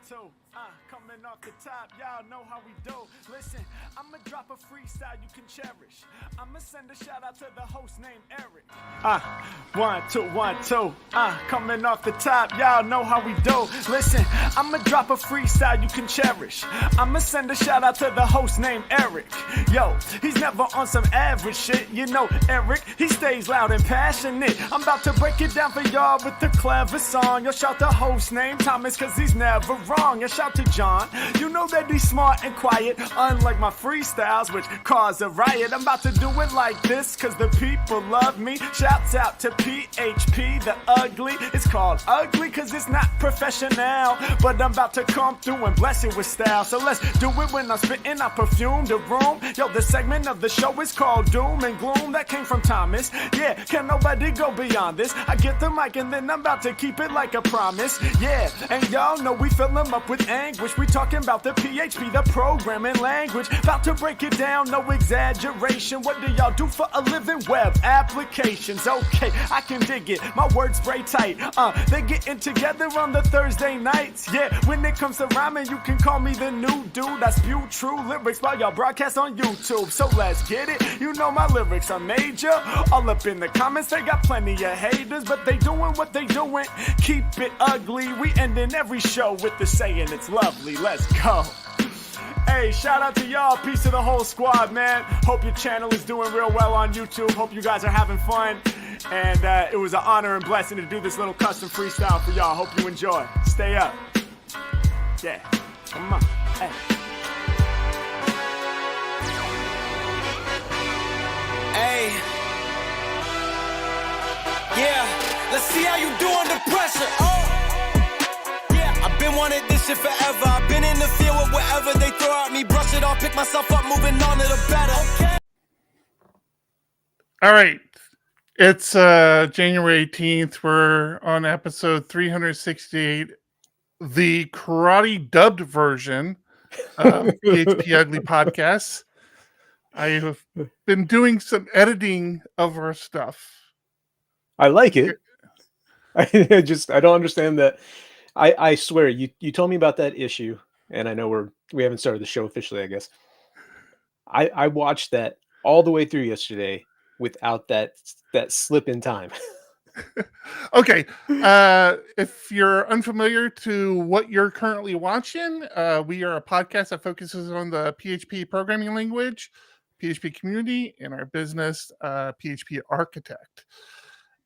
two. Coming off the top, y'all know how we do. Listen, I'ma drop a freestyle you can cherish. I'ma send a shout out to the host named Eric. 1, 2, 1, 2. Coming off the top, y'all know how we do. Listen, I'ma drop a freestyle you can cherish. I'ma send a shout out to the host named Eric. Yo, he's never on some average shit. You know Eric, he stays loud and passionate. I'm about to break it down for y'all with the clever song. Yo, shout the host named Thomas, cause he's never wrong. And shout to John, you know that he's smart and quiet, unlike my freestyles which cause a riot. I'm about to do it like this cause the people love me. Shouts out to PHP the ugly. It's called ugly cause it's not professional, but I'm about to come through and bless it with style. So let's do it when I'm spitting, I perfume the room. Yo, the segment of the show is called Doom and Gloom. That came from Thomas. Yeah, can nobody go beyond this? I get the mic and then I'm about to keep it like a promise. Yeah, and y'all know we fill them up with anguish. We talking about the PHP, the programming language. About to break it down, no exaggeration. What do y'all do for a living? Web applications. Okay, I can dig it. My words spray tight. They getting together on the Thursday nights. Yeah, when it comes to rhyming, you can call me the new dude. I spew true lyrics while y'all broadcast on YouTube. So let's get it. You know my lyrics are major. All up in the comments, they got plenty of haters, but they doing what they doing. Keep it ugly. We ending every show with the saying it's lovely. Let's go. Hey, shout out to y'all. Peace to the whole squad, man. Hope your channel is doing real well on YouTube. Hope you guys are having fun. And it was an honor and blessing to do this little custom freestyle for y'all. Hope you enjoy. Stay up. Yeah. Come on. Hey. Hey. Yeah. Let's see how you do under pressure. Oh. I've been wanting this shit forever. I've been in the field with whatever they throw at me. Brush it off, pick myself up, moving on to the better. Okay. All right. It's January 18th. We're on episode 368, the karate dubbed version of PHP Ugly Podcast. I have been doing some editing of our stuff. I like it. I don't understand that. I swear, you told me about that issue, and I know we haven't started the show officially, I guess. I watched that all the way through yesterday without that slip in time. Okay. If you're unfamiliar to what you're currently watching, we are a podcast that focuses on the PHP programming language, PHP community, and our business, PHP Architect,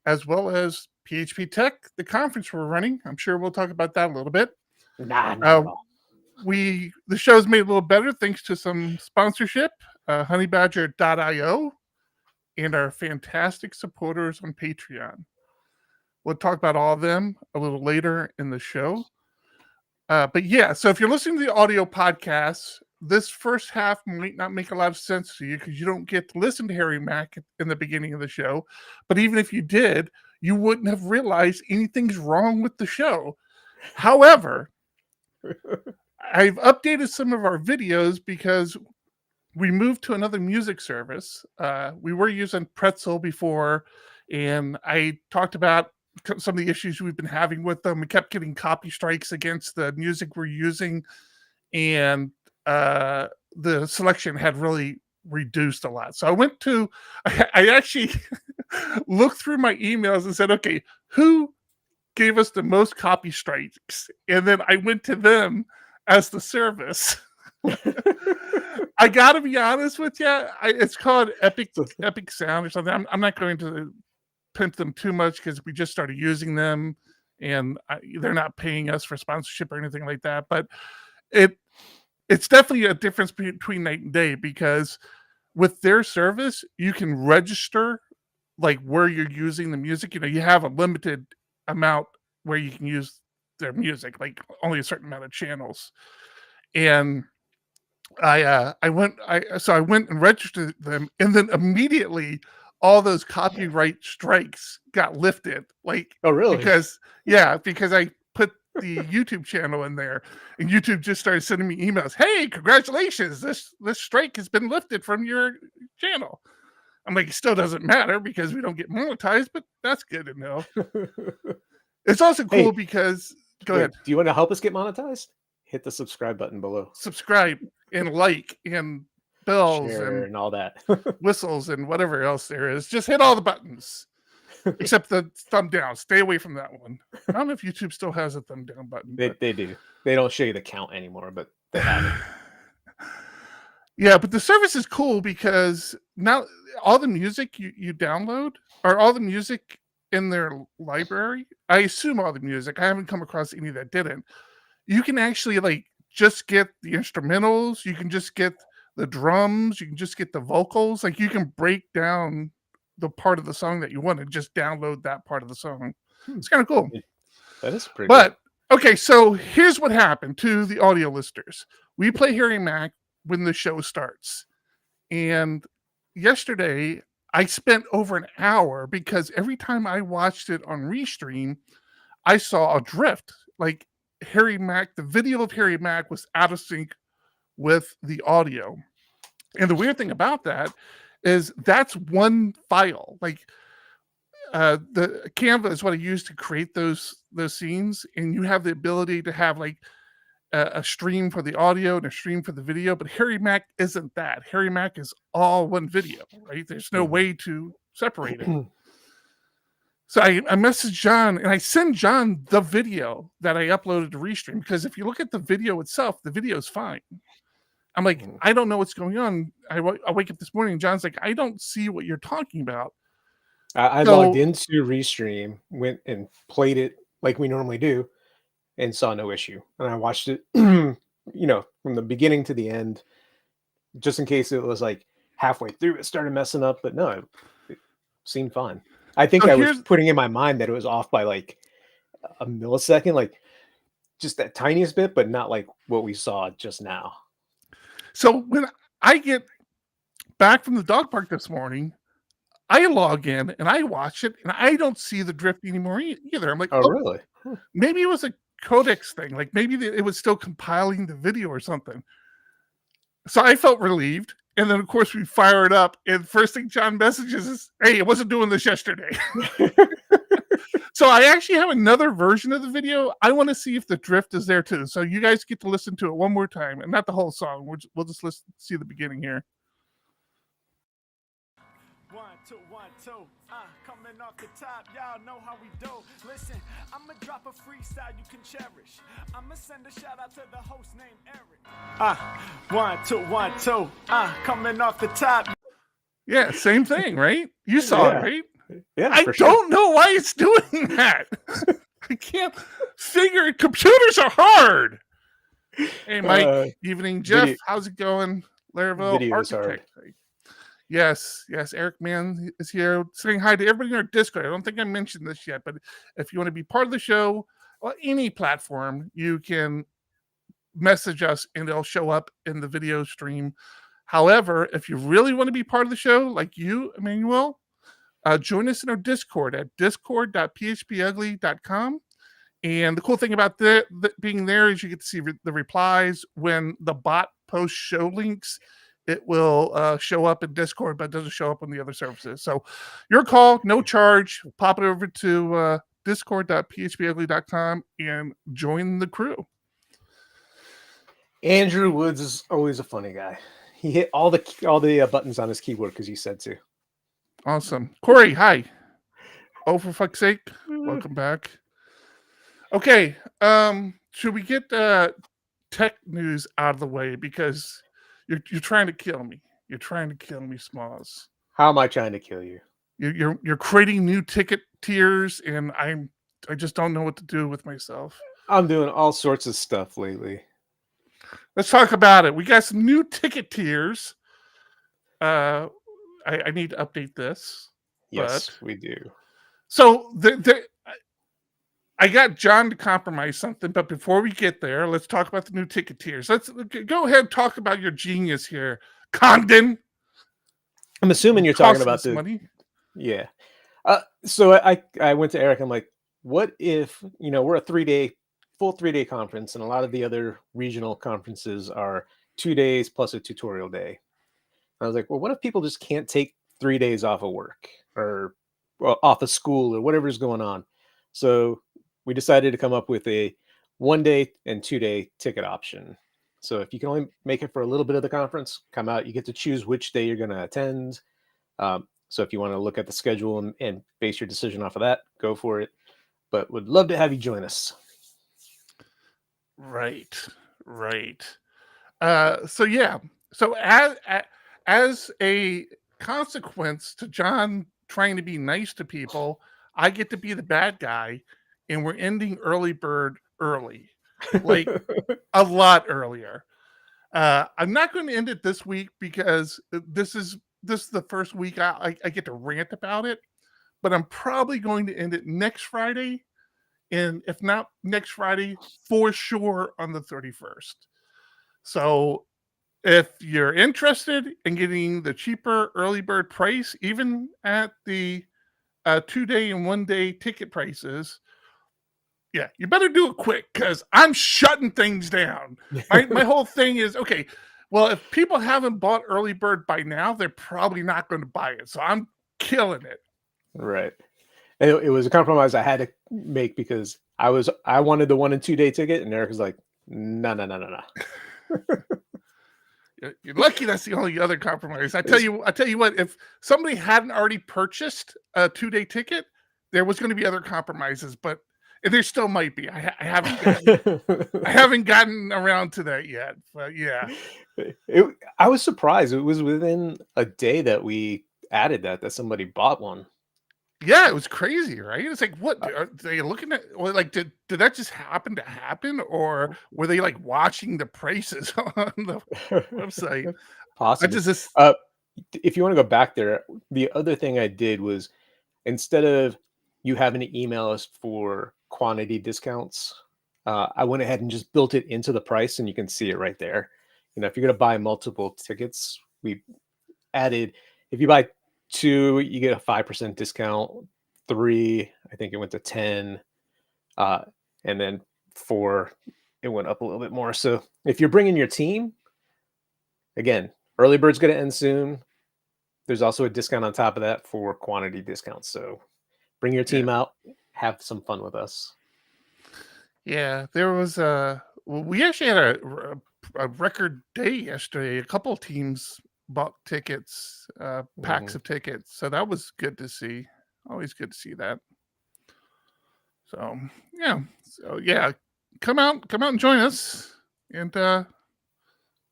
as well as PHP Tech, the conference we're running. I'm sure we'll talk about that a little bit. The show's made a little better thanks to some sponsorship, honeybadger.io, and our fantastic supporters on Patreon. We'll talk about all of them a little later in the show. But yeah, so if you're listening to the audio podcast, this first half might not make a lot of sense to you because you don't get to listen to Harry Mack in the beginning of the show. But even if you did, you wouldn't have realized anything's wrong with the show. However, I've updated some of our videos because we moved to another music service. We were using Pretzel before, and I talked about some of the issues we've been having with them. We kept getting copy strikes against the music we're using, and the selection had really reduced a lot. So I actually looked through my emails and said, okay, who gave us the most copy strikes? And then I went to them as the service. I gotta be honest with you, it's called Epic Sound or something. I'm not going to pimp them too much because we just started using them, and they're not paying us for sponsorship or anything like that. But it's definitely a difference between night and day, because with their service, you can register like where you're using the music. You know, you have a limited amount where you can use their music, like only a certain amount of channels. And I went and registered them, and then immediately all those copyright strikes got lifted. Like, oh really? Because I put the YouTube channel in there, and YouTube just started sending me emails. Hey, congratulations! This strike has been lifted from your channel. I'm like, it still doesn't matter because we don't get monetized, but that's good to know. It's also cool because go ahead. Do you want to help us get monetized? hit the subscribe button below. Subscribe and like and bells Share and and all that. whistles and whatever else there is. Just hit all the buttons. Except the thumb down. Stay away from that one. I don't know if YouTube still has a thumb down button. They do. They don't show you the count anymore, but they have it. Yeah, but the service is cool because now all the music you download or all the music in their library, I assume all the music, I haven't come across any that didn't. You can actually like just get the instrumentals, you can just get the drums, you can just get the vocals, like you can break down the part of the song that you want and just download that part of the song. It's kind of cool. That is pretty But okay, so here's what happened to the audio listeners. We play Harry Mack when the show starts. And yesterday I spent over an hour because every time I watched it on Restream, I saw a drift. Like Harry Mack, the video of Harry Mack was out of sync with the audio. And the weird thing about that is that's one file. Like the Canva is what I use to create those scenes, and you have the ability to have like a stream for the audio and a stream for the video, but Harry Mack isn't that. Harry Mack is all one video, right? There's no way to separate it. So I messaged John and I send John the video that I uploaded to Restream, because if you look at the video itself, the video is fine. I'm like, I don't know what's going on. I wake up this morning and John's like, I don't see what you're talking about. I logged into Restream, went and played it like we normally do, and saw no issue. And I watched it, from the beginning to the end, just in case it was like halfway through it started messing up. But no, it seemed fine. I think I was putting in my mind that it was off by like a millisecond, like just that tiniest bit, but not like what we saw just now. So when I get back from the dog park this morning, I log in and I watch it and I don't see the drift anymore either. I'm like, oh really? Maybe it was a codecs thing. Like maybe it was still compiling the video or something. So I felt relieved. And then of course we fire it up. And first thing John messages is, hey, it wasn't doing this yesterday. So I actually have another version of the video. I want to see if the drift is there too. So you guys get to listen to it one more time, and not the whole song. We'll just see the beginning here. 1, 2, 1, 2. Coming off the top, y'all know how we do. Listen, I'ma drop a freestyle you can cherish. I'ma send a shout out to the host named Eric. 1, 2, 1, 2. Coming off the top. Yeah, same thing, right? You saw it, right? Yeah, I don't know why it's doing that. I can't figure it. Computers are hard. Hey, Mike. Evening, Jeff. How's it going? Laravel Architect. Yes, Eric Mann is here saying hi to everybody in our Discord. I don't think I mentioned this yet, but if you want to be part of the show or any platform, you can message us and it'll show up in the video stream. However, if you really want to be part of the show, like you, Emmanuel, join us in our Discord at discord.phpugly.com. And the cool thing about being there is you get to see the replies when the bot posts show links. It will show up in Discord, but it doesn't show up on the other services. So your call, no charge. Pop it over to discord.phpugly.com and join the crew. Andrew Woods is always a funny guy. He hit all the buttons on his keyboard because he said to. Awesome. Corey, hi. Oh, for fuck's sake. Welcome back. Okay. Should we get tech news out of the way? Because you're trying to kill me. You're trying to kill me, Smalls. How am I trying to kill you? You're creating new ticket tiers, and I just don't know what to do with myself. I'm doing all sorts of stuff lately. Let's talk about it. We got some new ticket tiers. I need to update this. Yes, we do. So I got John to compromise something, but before we get there, let's talk about the new ticket tiers. Let's go ahead and talk about your genius here, Condon. I'm assuming you're talking about the money. Yeah. So I went to Eric. I'm like, what if we're a full 3-day conference, and a lot of the other regional conferences are 2 days plus a tutorial day. I was like, well, what if people just can't take 3 days off of work or off of school or whatever's going on? So we decided to come up with a 1-day and 2-day ticket option. So if you can only make it for a little bit of the conference, come out. You get to choose which day you're going to attend. So if you want to look at the schedule and base your decision off of that, go for it. But would love to have you join us. Right. So yeah. So as a consequence to John trying to be nice to people, I get to be the bad guy, and we're ending early bird early, like a lot earlier. I'm not going to end it this week because this is the first week I get to rant about it, but I'm probably going to end it next Friday, and if not next Friday, for sure on the 31st. So if you're interested in getting the cheaper early bird price, even at the 2-day and 1-day ticket prices, yeah, you better do it quick because I'm shutting things down. My whole thing is, okay, well, if people haven't bought early bird by now, they're probably not going to buy it. So I'm killing it. Right. And it was a compromise I had to make because I wanted the 1 and 2-day ticket, and Eric was like, no. You're lucky that's the only other compromise. I tell you what, if somebody hadn't already purchased a 2-day ticket, there was going to be other compromises, but there still might be. I haven't gotten around to that yet. But yeah, I was surprised. It was within a day that we added that somebody bought one. Yeah, it was crazy, right? It's like, what are they looking at? Or like, did that just happen, or were they like watching the prices on the website? Possibly. If you want to go back there, the other thing I did was, instead of you having to email us for quantity discounts, I went ahead and just built it into the price, and you can see it right there. If you're going to buy multiple tickets, we added, if you buy 2, you get a 5% discount. 3, I think it went to 10, and then 4, it went up a little bit more. So if you're bringing your team, again, early bird's going to end soon. There's also a discount on top of that for quantity discounts. So bring your team out, have some fun with us. Yeah, there was we actually had a record day yesterday. A couple of teams bought tickets, packs of tickets. So that was good to see. Always good to see that. So yeah, come out and join us, and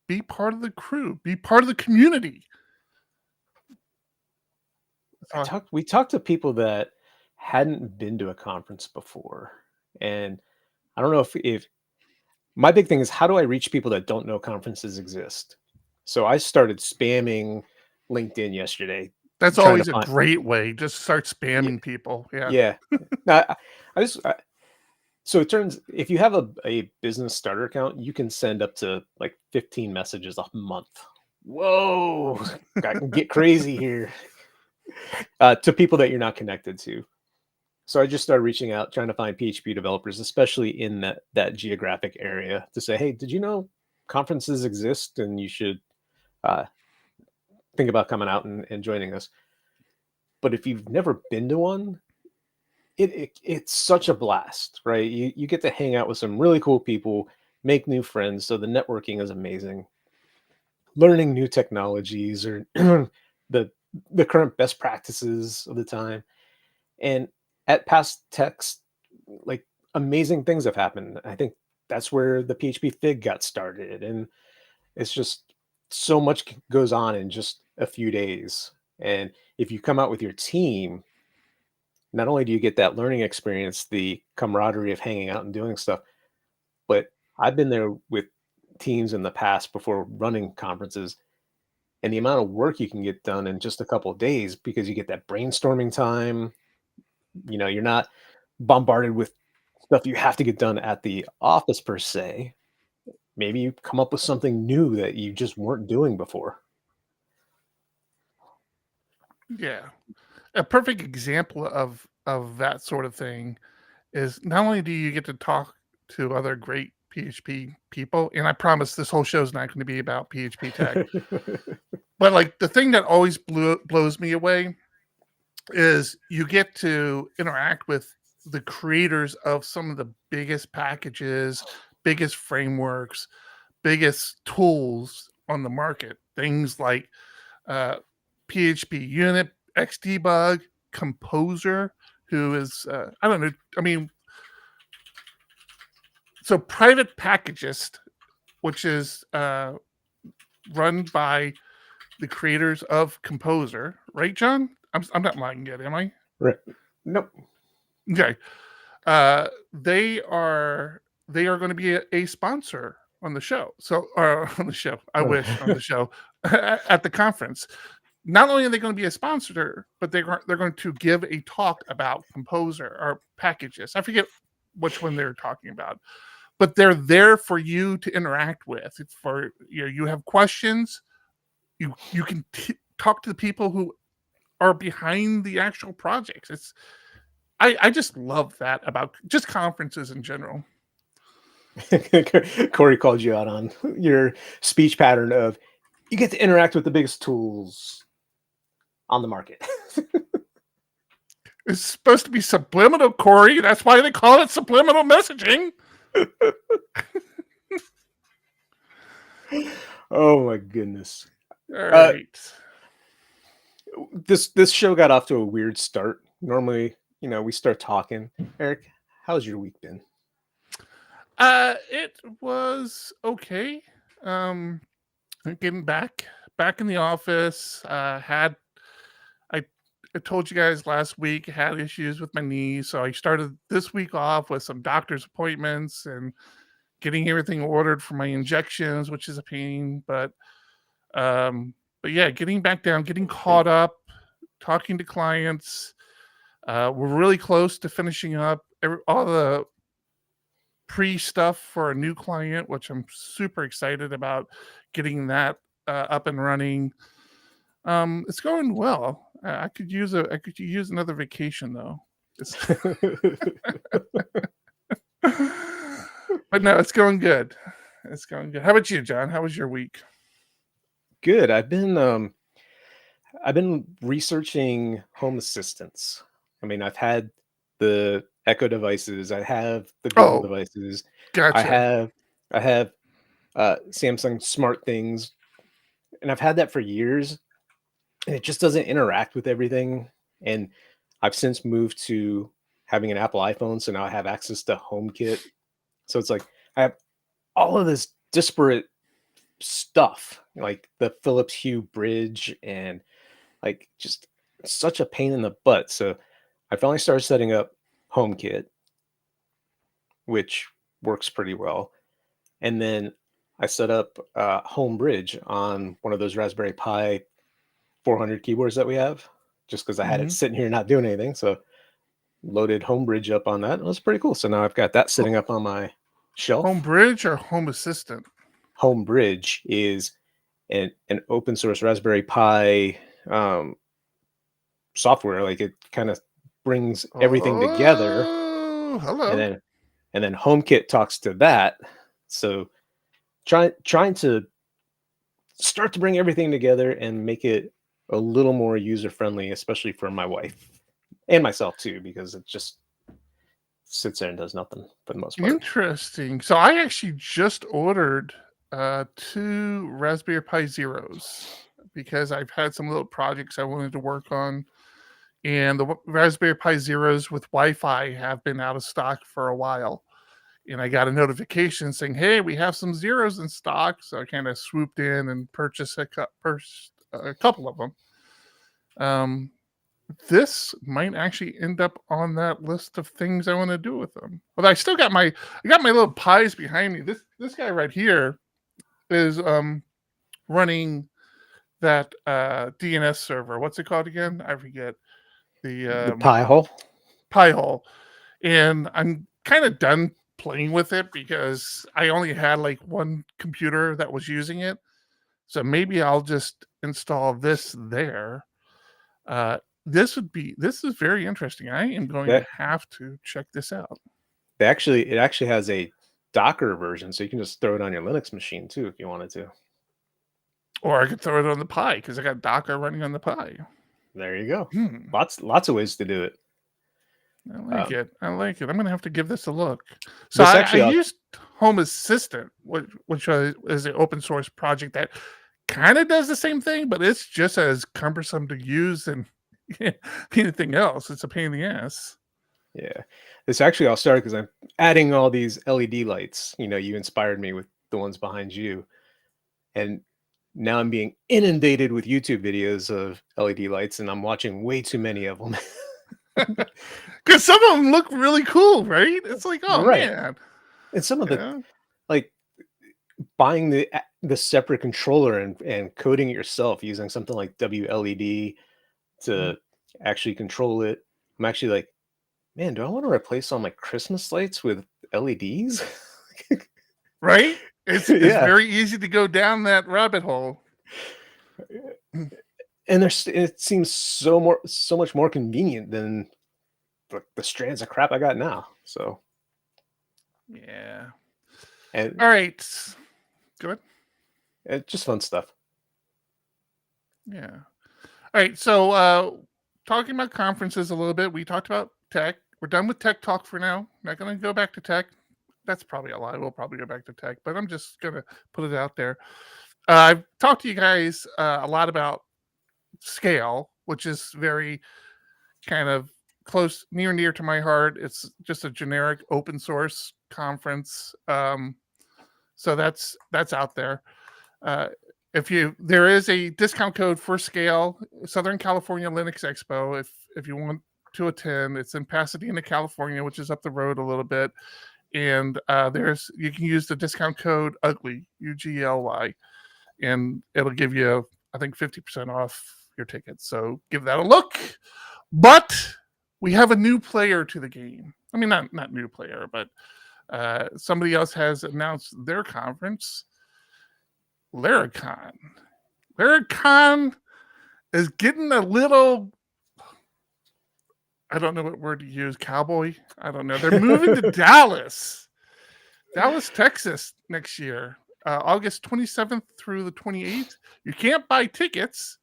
be part of the crew, be part of the community. We talked to people that hadn't been to a conference before, and I don't know if my big thing is, how do I reach people that don't know conferences exist? So I started spamming LinkedIn yesterday. That's always a great way. Just start spamming people. Yeah. Now, so it turns, if you have a business starter account, you can send up to like 15 messages a month. Whoa, I can get crazy here. To people that you're not connected to. So I just started reaching out, trying to find PHP developers, especially in that geographic area, to say, hey, did you know conferences exist and you should think about coming out and joining us? But if you've never been to one, it's such a blast, right? You get to hang out with some really cool people, make new friends. So the networking is amazing. Learning new technologies or the current best practices of the time. And at Past Techs, like, amazing things have happened. I think that's where the PHP Fig got started. And it's just so much goes on in just a few days. And if you come out with your team, not only do you get that learning experience, the camaraderie of hanging out and doing stuff, but I've been there with teams in the past before running conferences, and the amount of work you can get done in just a couple of days because you get that brainstorming time. You're not bombarded with stuff you have to get done at the office per se. Maybe you come up with something new that you just weren't doing before. Yeah. A perfect example of that sort of thing is, not only do you get to talk to other great PHP people, and I promise this whole show is not going to be about PHP tech, but like, the thing that always blows me away is you get to interact with the creators of some of the biggest packages, biggest frameworks, biggest tools on the market. Things like PHP Unit, Xdebug, Composer, who is, I don't know, I mean, so Private Packagist, which is run by the creators of Composer, right, John? I'm not lying yet, am I? Right. Nope. Okay. They are going to be a sponsor on the show. So, on the show, I wish on the show at the conference. Not only are they going to be a sponsor, but they're going to give a talk about Composer or packages. I forget which one they're talking about, but they're there for you to interact with. It's for you have questions, you can talk to the people who are behind the actual projects. It's I just love that about just conferences in general. Corey called you out on your speech pattern of you get to interact with the biggest tools on the market. It's supposed to be subliminal, Corey. That's why they call it subliminal messaging. Oh my goodness. All right. This show got off to a weird start. Normally, we start talking. Eric, how's your week been? It was okay. Getting back in the office. I told you guys last week I had issues with my knee, so I started this week off with some doctor's appointments and getting everything ordered for my injections, which is a pain. But yeah, getting back down, getting caught up, talking to clients. We're really close to finishing up all the pre-stuff for a new client, which I'm super excited about getting that up and running. It's going well. I could use another vacation though. But no, it's going good. It's going good. How about you, John? How was your week? Good. I've been researching home assistants. I mean, I've had the Echo devices. I have the Google devices. Gotcha. I have Samsung Smart Things, and I've had that for years, and it just doesn't interact with everything. And I've since moved to having an Apple iPhone, so now I have access to HomeKit. So it's like I have all of this disparate stuff, like the Philips Hue bridge, and like just such a pain in the butt. So I finally started setting up HomeKit, which works pretty well. And then I set up HomeBridge on one of those Raspberry Pi 400 keyboards that we have, just because I had it sitting here not doing anything. So loaded HomeBridge up on that. It was pretty cool. So now I've got that sitting up on my shelf. HomeBridge or Home Assistant? HomeBridge is an open source Raspberry Pi software. Like it kind of brings everything together. Hello. And then HomeKit talks to that. So trying to start to bring everything together and make it a little more user friendly, especially for my wife and myself too, because it just sits there and does nothing for the most part. Interesting. So I actually just ordered 2 Raspberry Pi Zeros because I've had some little projects I wanted to work on, and the Raspberry Pi Zeros with Wi-Fi have been out of stock for a while. And I got a notification saying, "Hey, we have some Zeros in stock." So I kind of swooped in and purchased a couple of them. This might actually end up on that list of things I want to do with them. But I still got my little pies behind me. This guy right here is running that DNS server. What's it called again? I forget. The Pi-hole. Pi-hole. And I'm kind of done playing with it because I only had like one computer that was using it. So maybe I'll just install this there. This is very interesting. I am going to have to check this out. It actually has a Docker version, so you can just throw it on your Linux machine too if you wanted to. Or I could throw it on the Pi because I got Docker running on the Pi. There you go. Lots of ways to do it. I like it. I like it. I'm gonna have to give this a look. So This I actually, used Home Assistant, which is an open source project that kind of does the same thing, but it's just as cumbersome to use than anything else. It's a pain in the ass. yeah, this actually all started because I'm adding all these LED lights. You know, you inspired me with the ones behind you, and now I'm being inundated with YouTube videos of LED lights, and I'm watching way too many of them. Because some of them look really cool, right? It's like, oh Right. man. And some of Yeah. like buying the separate controller and coding it yourself using something like WLED to actually control it. I'm actually like, man, do I want to replace all my Christmas lights with LEDs? Right? It's Yeah. very easy to go down that rabbit hole. And it seems so much more convenient than the strands of crap I got now. So Yeah. and All right. Go ahead. it's just fun stuff. Yeah. All right. So talking about conferences a little bit, we talked about tech. We're done with tech talk for now. Not going to go back to tech. That's probably a lie. We'll probably go back to tech, but I'm just going to put it out there. I've talked to you guys a lot about Scale, which is very kind of close, near to my heart. It's just a generic open source conference. So that's out there. There is a discount code for Scale, Southern California Linux Expo. If you want to attend, it's in Pasadena, California, which is up the road a little bit. And you can use the discount code UGLY, UGLY, and it'll give you, I think, 50% off your ticket. So give that a look. But we have a new player to the game. I mean, not new player, but somebody else has announced their conference. Laracon. Laracon is getting a little, I don't know what word to use, cowboy. I don't know. They're moving to Dallas, Texas next year, August 27th through the 28th. You can't buy tickets,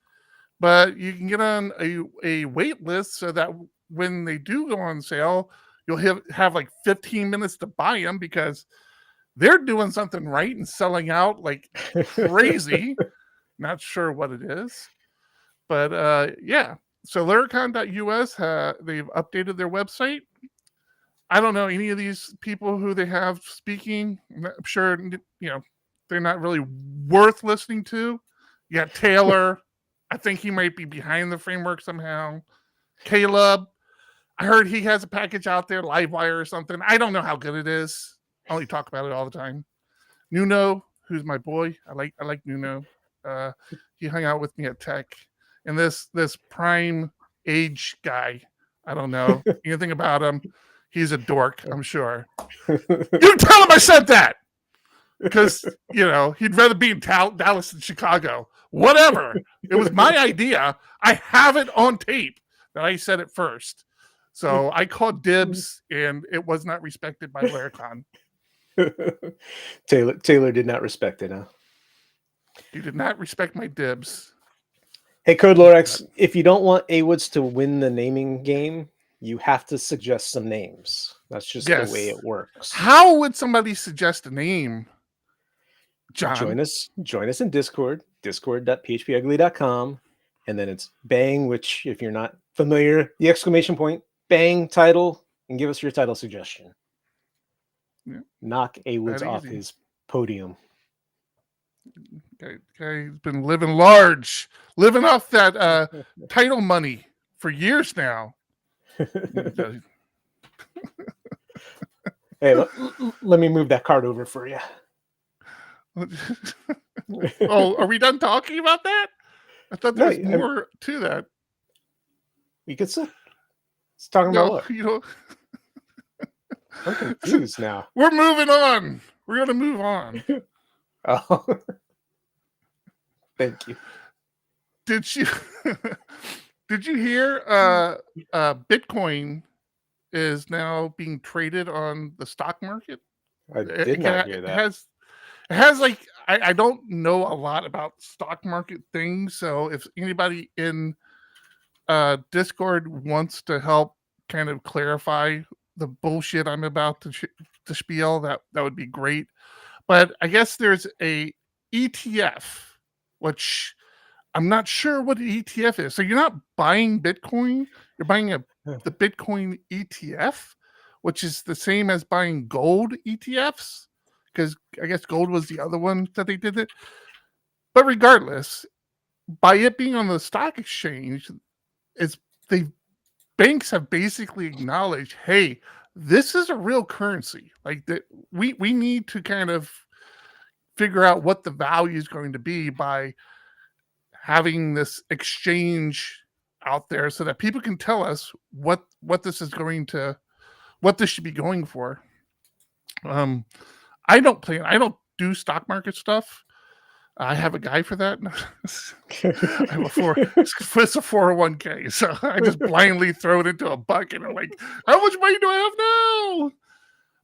but you can get on a wait list so that when they do go on sale, you'll have like 15 minutes to buy them because they're doing something right and selling out like crazy. Not sure what it is, but yeah. So Laracon.us, they've updated their website. I don't know any of these people who they have speaking. I'm sure, they're not really worth listening to. You got Taylor. I think he might be behind the framework somehow. Caleb. I heard he has a package out there, Livewire or something. I don't know how good it is. I only talk about it all the time. Nuno, who's my boy. I like Nuno. He hung out with me at Tech. And this prime age guy, I don't know anything about him. He's a dork, I'm sure. You tell him I said that! Because, he'd rather be in Dallas than Chicago. Whatever. It was my idea. I have it on tape that I said it first. So I called dibs, and it was not respected by Laracon. Taylor did not respect it, huh? You did not respect my dibs. Hey, Code Lorex, if you don't want A-Woods to win the naming game, you have to suggest some names. That's just the way it works. How would somebody suggest a name, John? Join us in Discord, discord.phpugly.com, and then it's bang, which, if you're not familiar, the exclamation point, bang title, and give us your title suggestion. Yeah. Knock A-Woods off his podium. Guy's been living large, living off that title money for years now. Hey, let me move that card over for you. Oh, are we done talking about that? I thought there was more to that. You could say it's talking about what? I'm confused now. We're moving on. We're going to move on. Oh, thank you. Did you hear Bitcoin is now being traded on the stock market? I did not hear that. It has like, I don't know a lot about stock market things. So if anybody in Discord wants to help kind of clarify the bullshit I'm about to spiel, that would be great. But I guess there's a ETF, which I'm not sure what an ETF is. So you're not buying Bitcoin, you're buying the Bitcoin ETF, which is the same as buying gold ETFs, because I guess gold was the other one that they did it. But regardless, by it being on the stock exchange, banks have basically acknowledged, hey, this is a real currency. Like that, we need to kind of figure out what the value is going to be by having this exchange out there, so that people can tell us what this is going to, what this should be going for. I don't do stock market stuff. I have a guy for that. I have it's a 401k, so I just blindly throw it into a bucket. I'm like, how much money do I have now?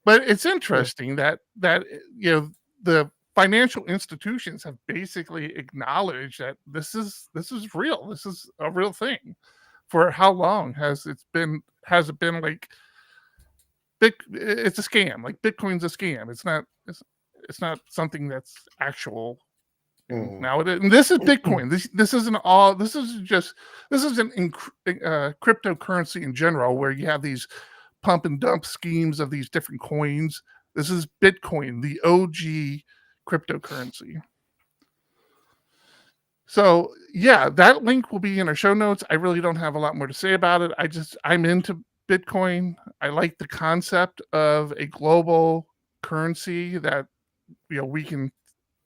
But it's interesting that the financial institutions have basically acknowledged that this is real. This is a real thing. For how long has it been like it's a scam? Like Bitcoin's a scam. It's not something that's actual. Now it is. And this is Bitcoin. This isn't all. This isn't in cryptocurrency in general, where you have these pump and dump schemes of these different coins. This is Bitcoin, the OG cryptocurrency. So yeah, that link will be in our show notes. I really don't have a lot more to say about it. I'm into Bitcoin. I like the concept of a global currency that we can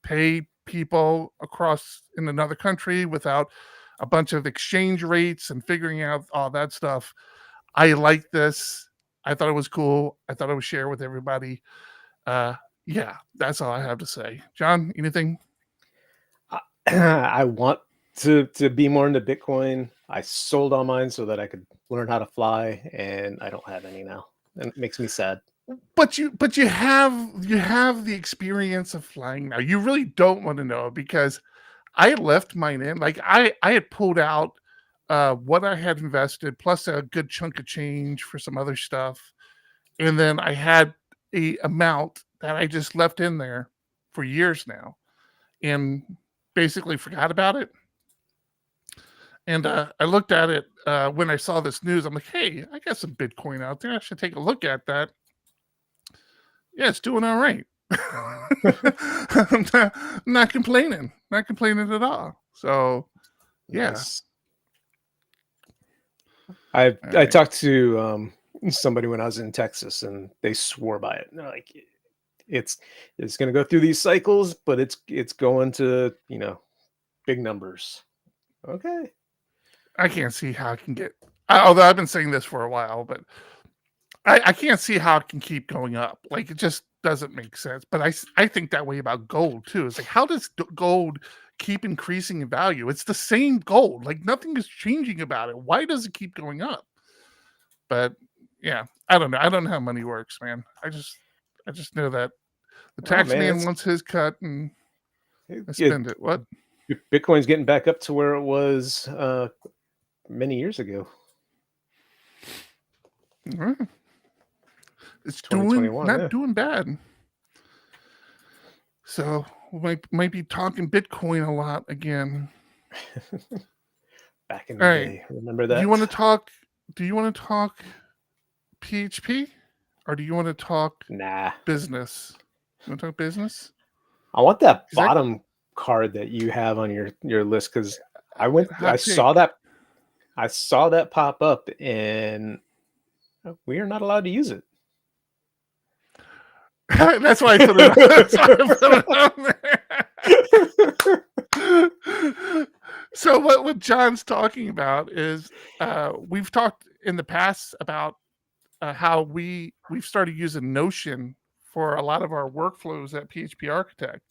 pay people across in another country without a bunch of exchange rates and figuring out all that stuff. I like this. I thought it was cool. I thought I would share with everybody. Yeah, that's all I have to say. John, anything? I want to be more into Bitcoin. I sold all mine so that I could learn how to fly, and I don't have any now, and it makes me sad. But you have the experience of flying now. You really don't want to know, because I left mine in. Like I had pulled out what I had invested plus a good chunk of change for some other stuff, and then I had a amount that I just left in there for years now, and basically forgot about it. And I looked at it when I saw this news. I'm like, hey, I got some Bitcoin out there. I should take a look at that. Yeah, it's doing all right. I'm not complaining. Not complaining at all. So, yes. I talked to somebody when I was in Texas, and they swore by it. They're like, it's going to go through these cycles, but it's going to big numbers. Okay. I can't see how it can get. Although I've been saying this for a while, but I can't see how it can keep going up. Like, it just doesn't make sense. But I think that way about gold too. It's like, how does gold keep increasing in value? It's the same gold. Like, nothing is changing about it. Why does it keep going up? But yeah, I don't know. I don't know how money works, man. I just know that the tax man wants his cut and spend it. What? Bitcoin's getting back up to where it was many years ago. Mm-hmm. It's doing bad. So we might be talking Bitcoin a lot again. Back in the day, remember that? Do you want to talk PHP, or do you want to talk business? You want to talk business? I want that bottom card that you have on your list, because I saw that pop up, and we are not allowed to use it. That's why I put it on there. So what John's talking about is we've talked in the past about how we've started using Notion for a lot of our workflows at PHP Architect.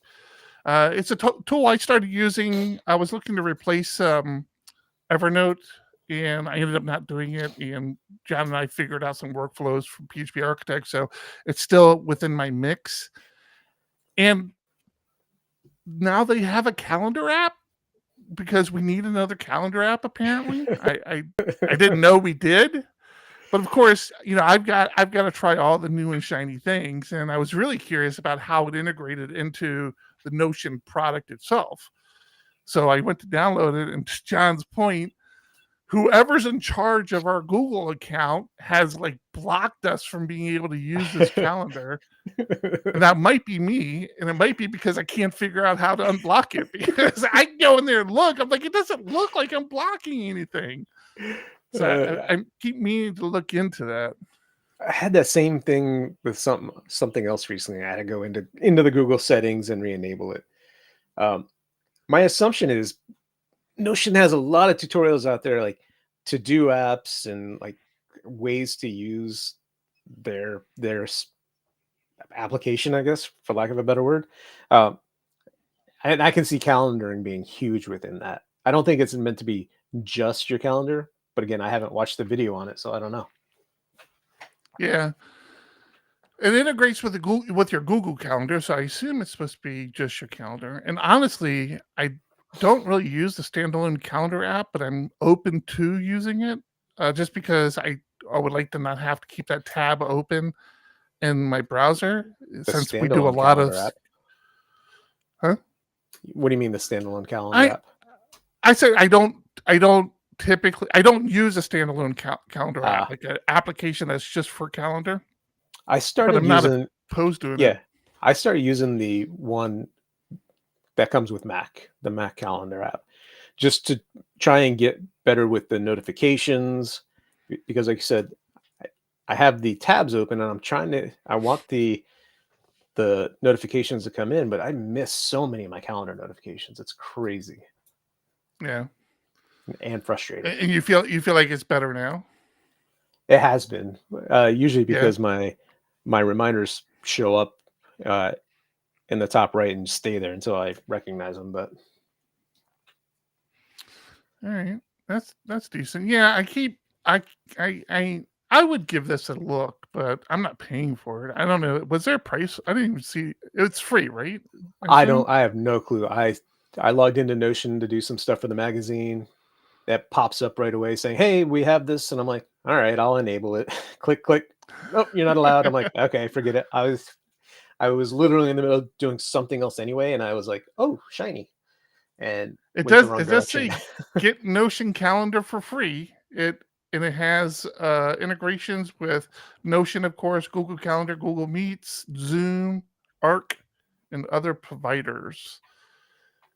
It's a tool I started using. I was looking to replace Evernote, and I ended up not doing it. And John and I figured out some workflows from PHP Architect, so it's still within my mix. And now they have a calendar app, because we need another calendar app, apparently. I didn't know we did. But of course, I've got to try all the new and shiny things, and I was really curious about how it integrated into the Notion product itself. So I went to download it, and to John's point, whoever's in charge of our Google account has like blocked us from being able to use this calendar. And that might be me, and it might be because I can't figure out how to unblock it, because I go in there and look, I'm like, it doesn't look like I'm blocking anything. So I keep meaning to look into that. I had that same thing with something else recently. I had to go into the Google settings and re-enable it. My assumption is Notion has a lot of tutorials out there, like to-do apps and like ways to use their application, I guess, for lack of a better word. And I can see calendaring being huge within that. I don't think it's meant to be just your calendar, but again, I haven't watched the video on it, so I don't know. Yeah. It integrates with your Google Calendar, so I assume it's supposed to be just your calendar. And honestly, I don't really use the standalone calendar app, but I'm open to using it, just because I would like to not have to keep that tab open in my browser, since we do a lot of app? Huh? What do you mean the standalone calendar app? I said I don't use a standalone calendar app, like an application that's just for calendar. I started but I'm using not opposed to it. Yeah, I started using the one that comes with Mac, the Mac calendar app, just to try and get better with the notifications, because like you said, I have the tabs open and I want the notifications to come in, but I miss so many of my calendar notifications. It's crazy. Yeah. And frustrating. And you feel like it's better now? It has been, usually because my reminders show up in the top right and stay there until I recognize them. But all right, that's decent. Yeah, I would give this a look, but I'm not paying for it. I don't know. Was there a price? I didn't even see. It's free, right? I have no clue. I logged into Notion to do some stuff for the magazine. That pops up right away saying, "Hey, we have this," and I'm like, "All right, I'll enable it." Click. Oh, you're not allowed. I'm like, "Okay, forget it." I was literally in the middle of doing something else anyway, and I was like, "Oh, shiny!" And it does say get Notion Calendar for free. It has integrations with Notion, of course, Google Calendar, Google Meets, Zoom, Arc, and other providers.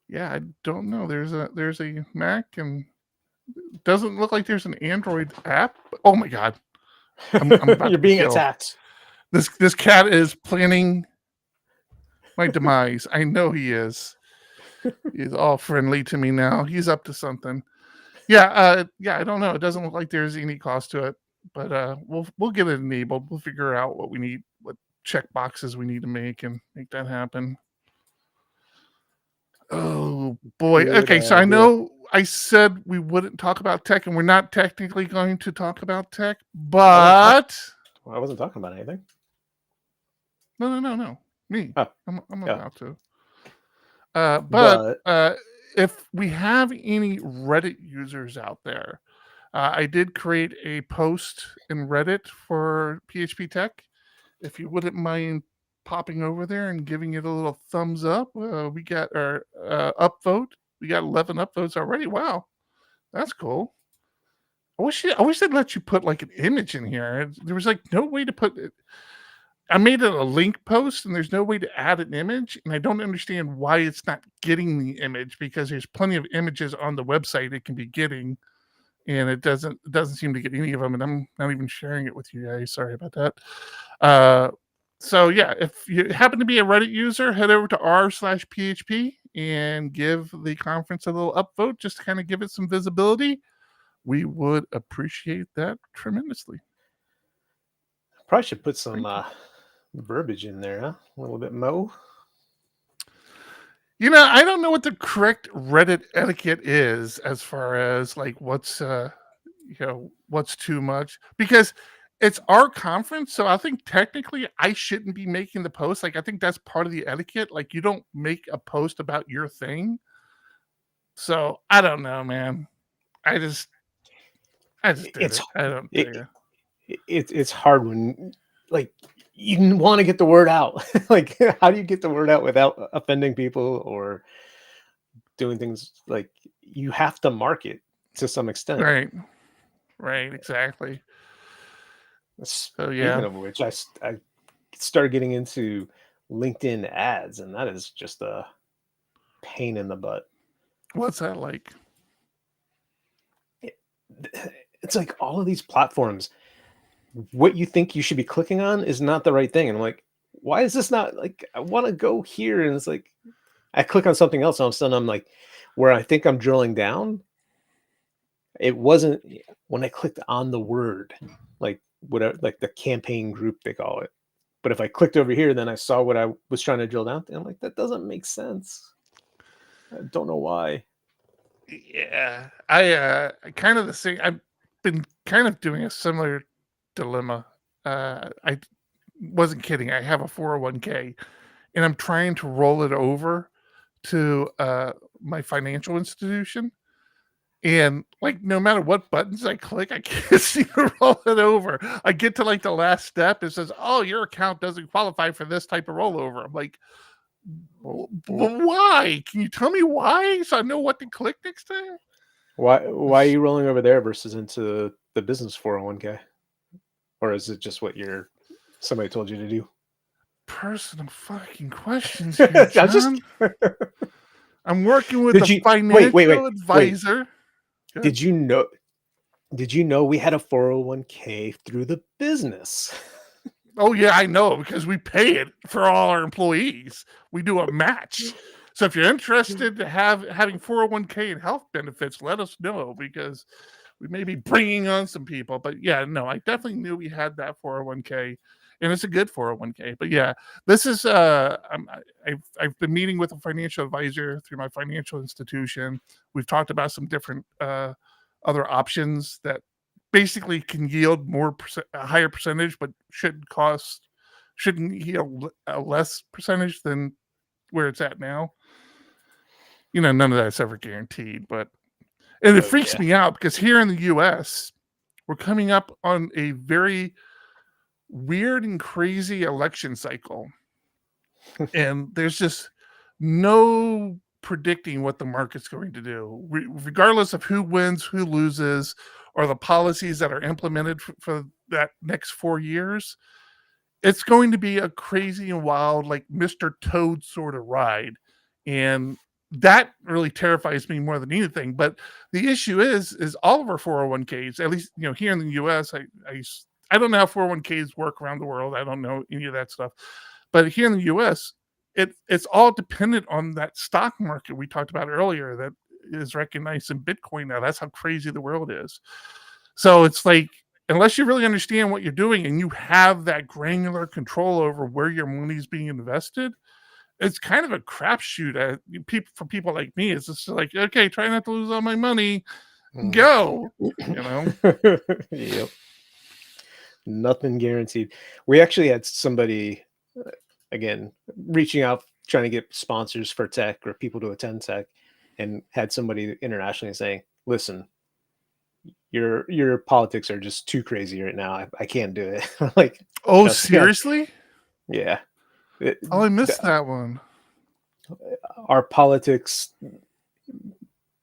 Yeah, I don't know. There's a Mac, and it doesn't look like there's an Android app. Oh my God. I'm about You're being attacked. This cat is planning my demise. I know he is. He's all friendly to me now. He's up to something. Yeah, I don't know. It doesn't look like there's any cost to it, but we'll get it enabled. We'll figure out what we need, what check boxes we need to make, and make that happen. Oh boy. Okay, so I know I said we wouldn't talk about tech, and we're not technically going to talk about tech, but I wasn't talking about anything. No. Me. Oh. I'm about to. But if we have any Reddit users out there, I did create a post in Reddit for PHP Tech. If you wouldn't mind popping over there and giving it a little thumbs up, we got our upvote. We got 11 upvotes already. Wow, that's cool. I wish they'd let you put like an image in here. There was like no way to put it. I made it a link post, and there's no way to add an image, and I don't understand why it's not getting the image, because there's plenty of images on the website it can be getting, and it doesn't seem to get any of them, and I'm not even sharing it with you guys. Sorry about that. So yeah, if you happen to be a Reddit user, head over to r/PHP and give the conference a little upvote, just to kind of give it some visibility. We would appreciate that tremendously. Probably should put some verbiage in there, huh? A little bit more. I don't know what the correct Reddit etiquette is as far as like what's too much, because it's our conference. So I think technically I shouldn't be making the post. Like, I think that's part of the etiquette. Like, you don't make a post about your thing. So I don't know, man. I just did it. I don't think it's hard when like you want to get the word out. Like, how do you get the word out without offending people or doing things like you have to market to some extent? Right, exactly. So Speaking of which, I started getting into LinkedIn ads, and that is just a pain in the butt. What's that like? It's like all of these platforms, what you think you should be clicking on is not the right thing. And I'm like, why is this not like, I want to go here. And it's like, I click on something else. And all of a sudden I'm like, where I think I'm drilling down, it wasn't when I clicked on the word, like whatever, like the campaign group, they call it. But if I clicked over here, then I saw what I was trying to drill down to. I'm like, that doesn't make sense. I don't know why. Yeah, I kind of the same. I've been kind of doing a similar dilemma. I wasn't kidding. I have a 401k, and I'm trying to roll it over to my financial institution. And like, no matter what buttons I click, I can't seem to roll it over. I get to like the last step. It says, "Oh, your account doesn't qualify for this type of rollover." I'm like, why? Can you tell me why so I know what to click next time? Why are you rolling over there versus into the business 401k? Or is it just what somebody told you to do? Personal fucking questions here, John. I'm working with a financial advisor. Did you know we had a 401k through the business? Oh yeah, I know, because we pay it for all our employees. We do a match. So if you're interested to having 401k and health benefits, let us know, because we may be bringing on some people. But yeah, no, I definitely knew we had that 401k, and it's a good 401k. But yeah, this is I've been meeting with a financial advisor through my financial institution. We've talked about some different other options that basically can yield a higher percentage, but shouldn't yield a less percentage than where it's at now. You know, none of that's ever guaranteed, and it freaks me out because here in the US, we're coming up on a very weird and crazy election cycle. And there's just no predicting what the market's going to do, regardless of who wins, who loses, or the policies that are implemented for that next 4 years. It's going to be a crazy and wild, like Mr. Toad sort of ride. And that really terrifies me more than anything. But the issue is all of our 401ks, at least, here in the US, I don't know how 401ks work around the world. I don't know any of that stuff. But here in the US, it's all dependent on that stock market we talked about earlier that is recognized in Bitcoin now. That's how crazy the world is. So it's like, unless you really understand what you're doing and you have that granular control over where your money's being invested, it's kind of a crapshoot. For people like me, it's just like, okay, try not to lose all my money. Go, Yep. Nothing guaranteed. We actually had somebody, again, reaching out, trying to get sponsors for tech or people to attend tech, and had somebody internationally saying, listen, your politics are just too crazy right now. I can't do it. Like, oh, seriously? Yeah. I missed that one. Our politics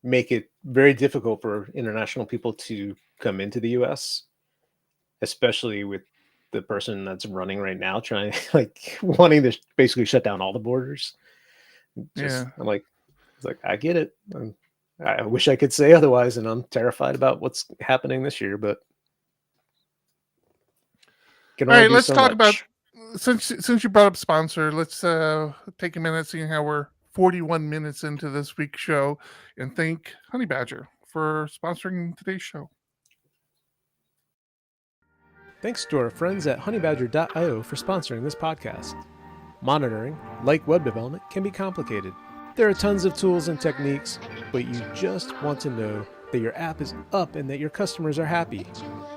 make it very difficult for international people to come into the US, especially with the person that's running right now, trying wanting to basically shut down all the borders. I'm like, it's like, I get it. I wish I could say otherwise, and I'm terrified about what's happening this year, but all right, let's talk about, since you brought up sponsor, let's take a minute, seeing how we're 41 minutes into this week's show, and thank Honey Badger for sponsoring today's show. Thanks to our friends at honeybadger.io for sponsoring this podcast. Monitoring, like web development, can be complicated. There are tons of tools and techniques, but you just want to know that your app is up and that your customers are happy.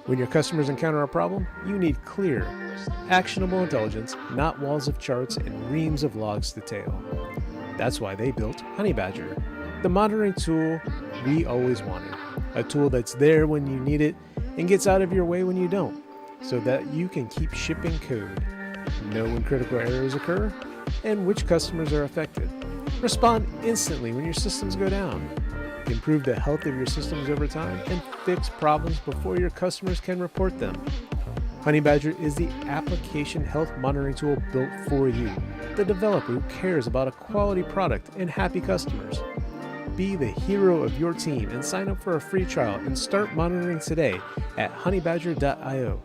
When your customers encounter a problem, you need clear, actionable intelligence, not walls of charts and reams of logs to tail. That's why they built Honey Badger, the monitoring tool we always wanted. A tool that's there when you need it and gets out of your way when you don't. so that you can keep shipping code, know when critical errors occur, and which customers are affected. Respond instantly when your systems go down. Improve the health of your systems over time and fix problems before your customers can report them. Honeybadger is the application health monitoring tool built for you, the developer who cares about a quality product and happy customers. Be the hero of your team and sign up for a free trial and start monitoring today at honeybadger.io.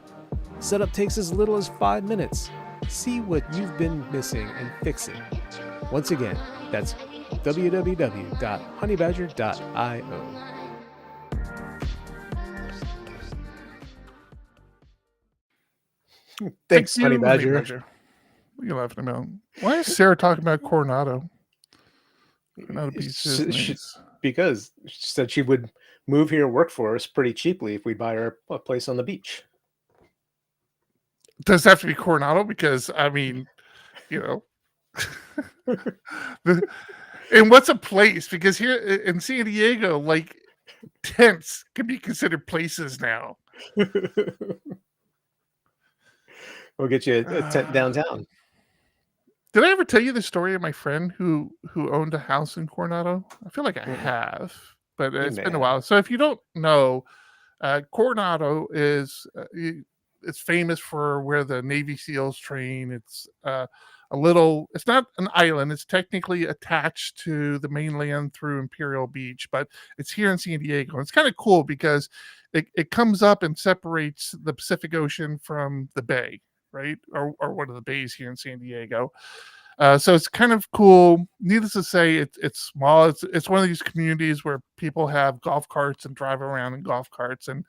Setup takes as little as 5 minutes. See what you've been missing and fix it. Once again, that's www.honeybadger.io. Thanks, Thank you, Honeybadger. What are you laughing about? Why is Sarah talking about Coronado? Coronado Beach is nice. Because she said she would move here and work for us pretty cheaply if we buy her a place on the beach. Does it have to be Coronado? Because, I mean, you know. And what's a place? Because here in San Diego, like, tents can be considered places now. We'll get you a tent downtown. Did I ever tell you the story of my friend who owned a house in Coronado? I feel like I have, but it's been a while. So if you don't know, Coronado is it's famous for where the Navy SEALs train. It's it's not an island. It's technically attached to the mainland through Imperial Beach, but it's here in San Diego. It's kind of cool because it comes up and separates the Pacific Ocean from the bay, right? Or one of the bays here in San Diego. So it's kind of cool. Needless to say, it's small. It's one of these communities where people have golf carts and drive around in golf carts, and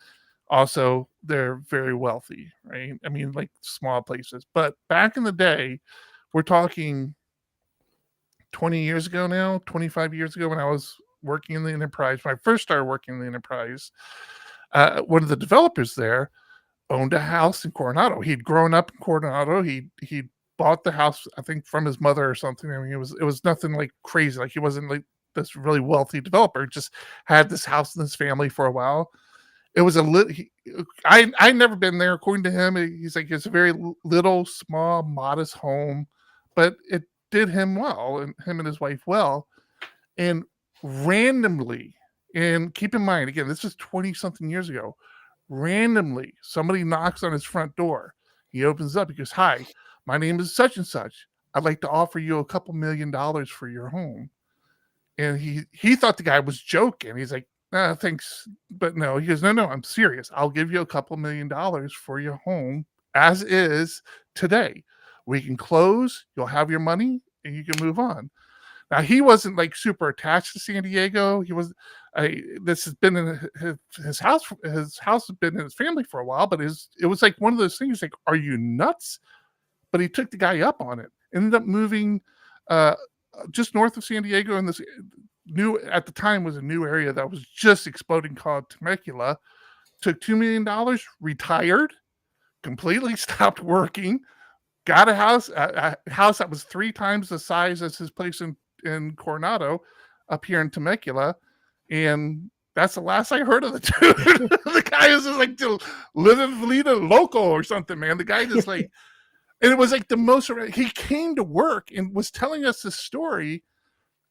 also they're very wealthy, right? I mean, like small places. But back in the day, we're talking 20 years ago now, 25 years ago when I was working in the enterprise, when I first started working in the enterprise, one of the developers there owned a house in Coronado. He'd grown up in Coronado. He bought the house, I think, from his mother or something. I mean, it was nothing like crazy. Like he wasn't like this really wealthy developer. Just had this house in his family for a while. It was I'd never been there. According to him, he's like, it's a very little, small, modest home, but it did him well, and him and his wife well. And randomly, and keep in mind, again, this is 20 something years ago, randomly, somebody knocks on his front door. He opens up. He goes, "Hi, my name is such and such. I'd like to offer you a couple $1 million for your home." And he thought the guy was joking. He's like, "Thanks, but no." He goes, no, I'm serious. I'll give you a couple $1 million for your home as is today. We can close. You'll have your money, and you can move on. Now, he wasn't like super attached to San Diego. He was. This has been in his house. His house has been in his family for a while, but it was like one of those things. Like, are you nuts? But he took the guy up on it. Ended up moving just north of San Diego in this at the time was a new area that was just exploding called Temecula. Took $2 million, retired, completely stopped working, got a house that was 3 times the size as his place in Coronado up here in Temecula. And that's the last I heard of the dude. The guy is just like lead a local or something, man. The guy just like, and it was like the most, he came to work and was telling us this story.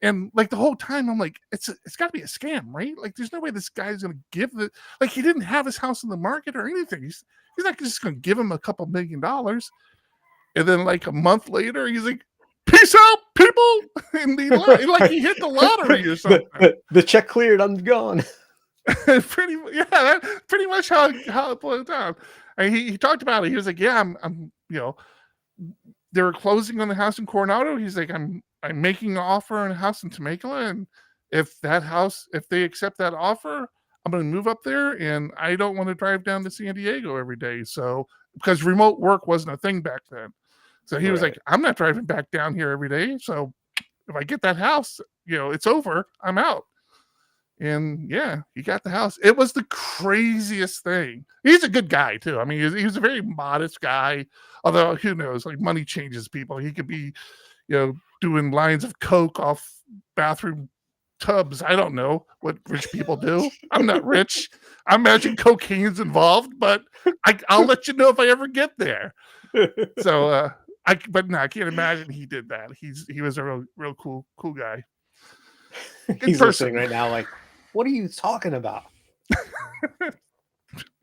And like the whole time, I'm like, it's got to be a scam, right? Like, there's no way this guy's going to give like, he didn't have his house in the market or anything. He's not just going to give him a couple $1 million. And then like a month later, he's like, "Peace out, people." And like he hit the lottery or something. The check cleared. I'm gone. pretty much how it played down. And he talked about it. He was like, "Yeah, I'm they were closing on the house in Coronado." He's like, I'm making an offer on a house in Temecula, and if they accept that offer, I'm going to move up there, and I don't want to drive down to San Diego every day. So, because remote work wasn't a thing back then. So he was like, "I'm not driving back down here every day. So if I get that house, it's over. I'm out." And yeah, he got the house. It was the craziest thing. He's a good guy too. I mean, he was a very modest guy. Although who knows? Like, money changes people. He could be, doing lines of coke off bathroom tubs. I don't know what rich people do. I'm not rich. I imagine cocaine's involved, but I'll let you know if I ever get there. So, I can't imagine he did that. He was a real cool guy. He's listening right now, like, what are you talking about?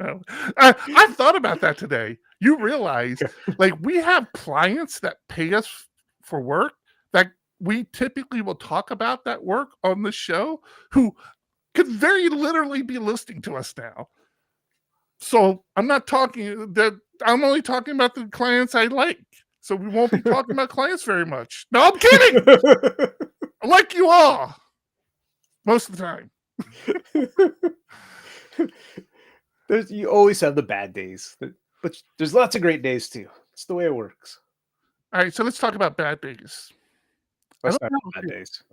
Oh, I thought about that today. You realize, like, we have clients that pay us for work that we typically will talk about that work on the show, who could very literally be listening to us now. So I'm only talking about the clients I like. So we won't be talking about clients very much. No, I'm kidding. I like you all most of the time. You always have the bad days, but there's lots of great days too. It's the way it works. All right, so let's talk about bad days. Let's talk about bad days.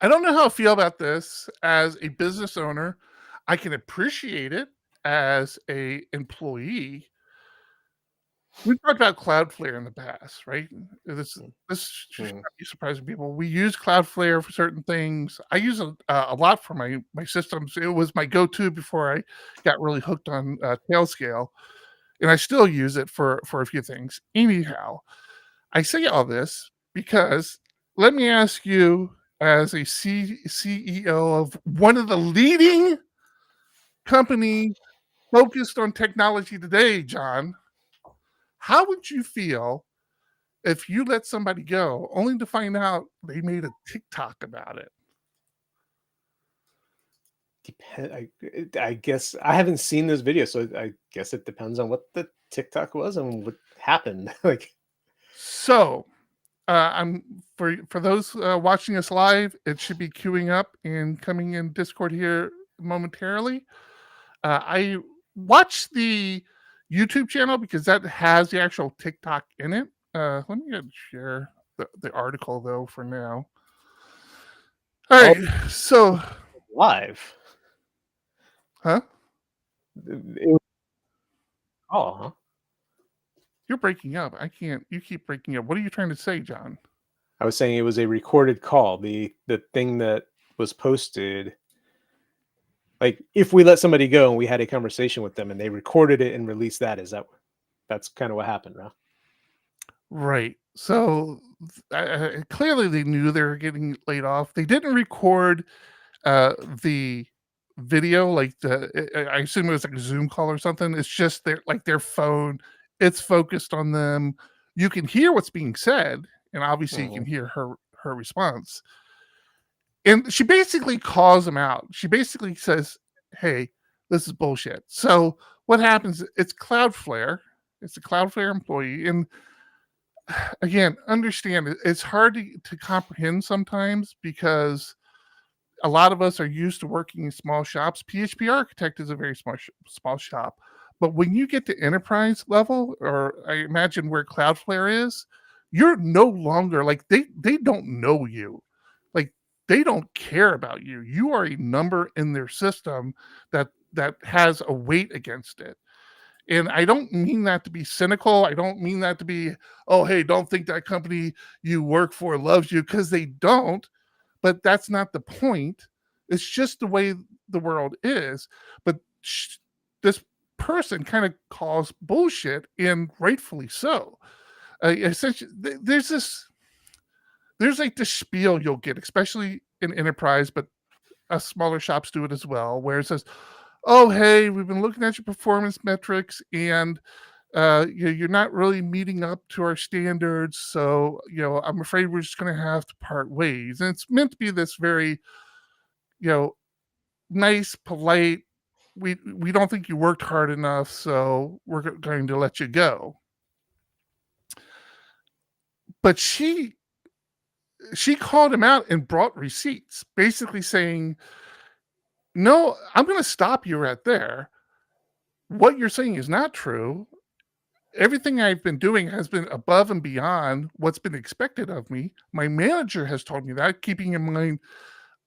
I don't know how I feel about this as a business owner. I can appreciate it as a employee. We've talked about Cloudflare in the past, right? This should not be surprising people. We use Cloudflare for certain things. I use it a lot for my systems. It was my go-to before I got really hooked on Tailscale, and I still use it for a few things. Anyhow, I say all this because let me ask you, as a CEO of one of the leading companies focused on technology today, John, how would you feel if you let somebody go only to find out they made a TikTok about it? I guess I haven't seen this video, so I guess it depends on what the TikTok was and what happened. So, I'm for those watching us live, it should be queuing up and coming in Discord here momentarily. I watched the YouTube channel because that has the actual TikTok in it. Let me share the article though for now. All right, so live, huh? Huh? You're breaking up. I can't. You keep breaking up. What are you trying to say, John? I was saying it was a recorded call. The thing that was posted. Like, if we let somebody go and we had a conversation with them and they recorded it and released that's kind of what happened, right? Right. So clearly they knew they were getting laid off. They didn't record the video, like I assume it was like a Zoom call or something. It's just their phone. It's focused on them. You can hear what's being said, and obviously you can hear her response. And she basically calls him out. She basically says, hey, this is bullshit. So what happens, it's Cloudflare. It's a Cloudflare employee. And again, understand, it's hard to comprehend sometimes because a lot of us are used to working in small shops. PHP Architect is a very small shop. But when you get to enterprise level, or I imagine where Cloudflare is, you're no longer, like, they don't know you. Like, they don't care about you. You are a number in their system that has a weight against it. And I don't mean that to be cynical. I don't mean that to be, oh, hey, don't think that company you work for loves you, because they don't. But that's not the point. It's just the way the world is. But this person kind of calls bullshit, and rightfully so. Essentially, there's like this spiel you'll get, especially in enterprise, but smaller shops do it as well, where it says, oh, hey, we've been looking at your performance metrics, and you're not really meeting up to our standards, so I'm afraid we're just going to have to part ways. And it's meant to be this very nice, polite, we don't think you worked hard enough, so we're going to let you go. But she called him out and brought receipts, basically saying, no, I'm going to stop you right there. What you're saying is not true. Everything I've been doing has been above and beyond what's been expected of me. My manager has told me that, keeping in mind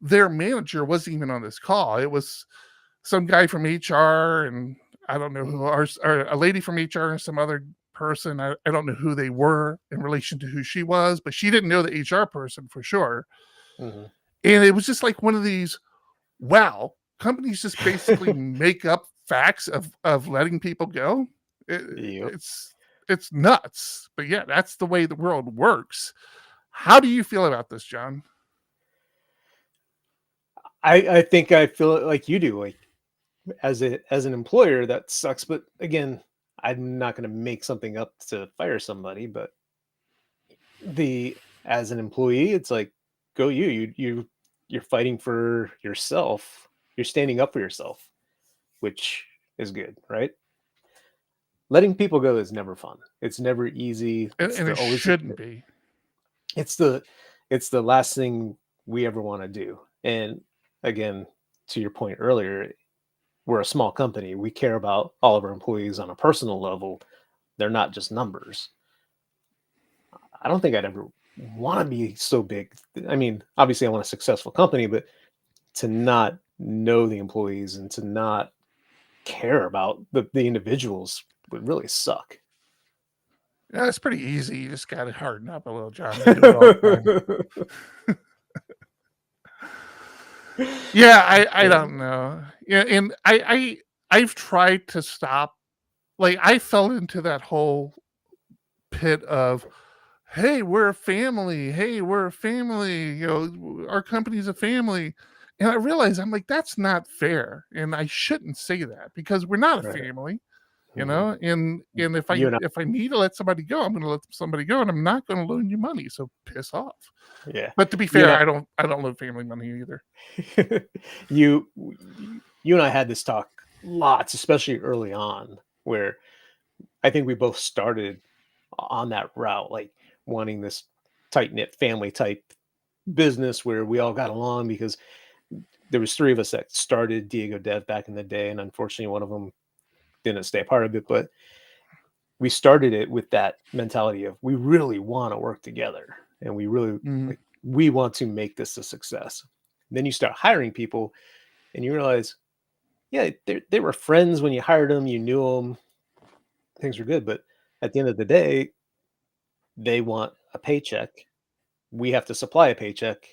their manager wasn't even on this call. It was some guy from HR, and I don't know who, or a lady from HR and some other person. I don't know who they were in relation to who she was, but she didn't know the HR person for sure. And it was just like one of these, wow, companies just basically make up facts of letting people go. Yep. It's nuts. But yeah, that's the way the world works. How do you feel about this, John? I think I feel like you do. Like as an employer, that sucks. But again, I'm not going to make something up to fire somebody. But as an employee, it's like, go you're fighting for yourself. You're standing up for yourself, which is good, right? Letting people go is never fun. It's never easy. And it shouldn't be. It's the last thing we ever want to do. And again, to your point earlier, we're a small company. We care about all of our employees on a personal level. They're not just numbers. I don't think I'd ever want to be so big. I mean, obviously I want a successful company, but to not know the employees and to not care about the individuals would really suck. Yeah, it's pretty easy. You just got to harden up a little, John. You do it all the time. Yeah, I don't know. Yeah, and I've tried to stop. Like, I fell into that whole pit of, hey, we're a family. Hey, we're a family. You know, our company's a family. And I realized, I'm like, that's not fair. And I shouldn't say that because we're not a Right. family, you know? And if You and I need to let somebody go, I'm going to let somebody go, and I'm not going to loan you money. So piss off. Yeah. But to be fair, I don't loan family money either. You and I had this talk lots, especially early on, where I think we both started on that route, like wanting this tight-knit family type business where we all got along, because there was 3 of us that started Diego Dev back in the day, and unfortunately one of them didn't stay a part of it, but we started it with that mentality of we really want to work together, and we really like, we want to make this a success. And then you start hiring people and you realize, yeah, they were friends when you hired them, you knew them, things were good, but at the end of the day, they want a paycheck. We have to supply a paycheck.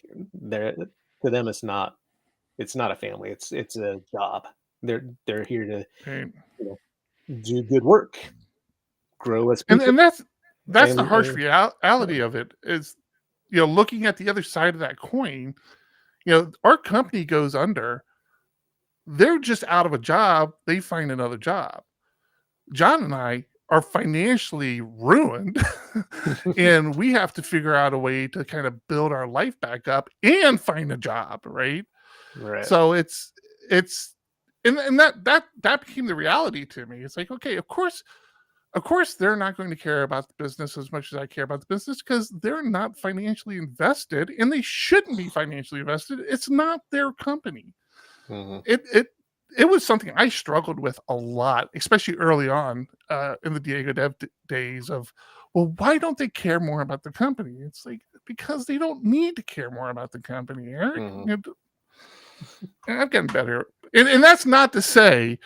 To them, it's not a family. It's a job. They're here to do good work, grow as people. And that's the harsh reality of it is, looking at the other side of that coin, our company goes under. They're just out of a job. They find another job. John and I are financially ruined and we have to figure out a way to kind of build our life back up and find a job. Right. So it's and that became the reality to me. It's like, okay, of course they're not going to care about the business as much as I care about the business, because they're not financially invested, and they shouldn't be financially invested. It's not their company. It was something I struggled with a lot, especially early on in the Diego Dev days of, well, why don't they care more about the company? It's like, because they don't need to care more about the company, Eric. I've gotten better. And that's not to say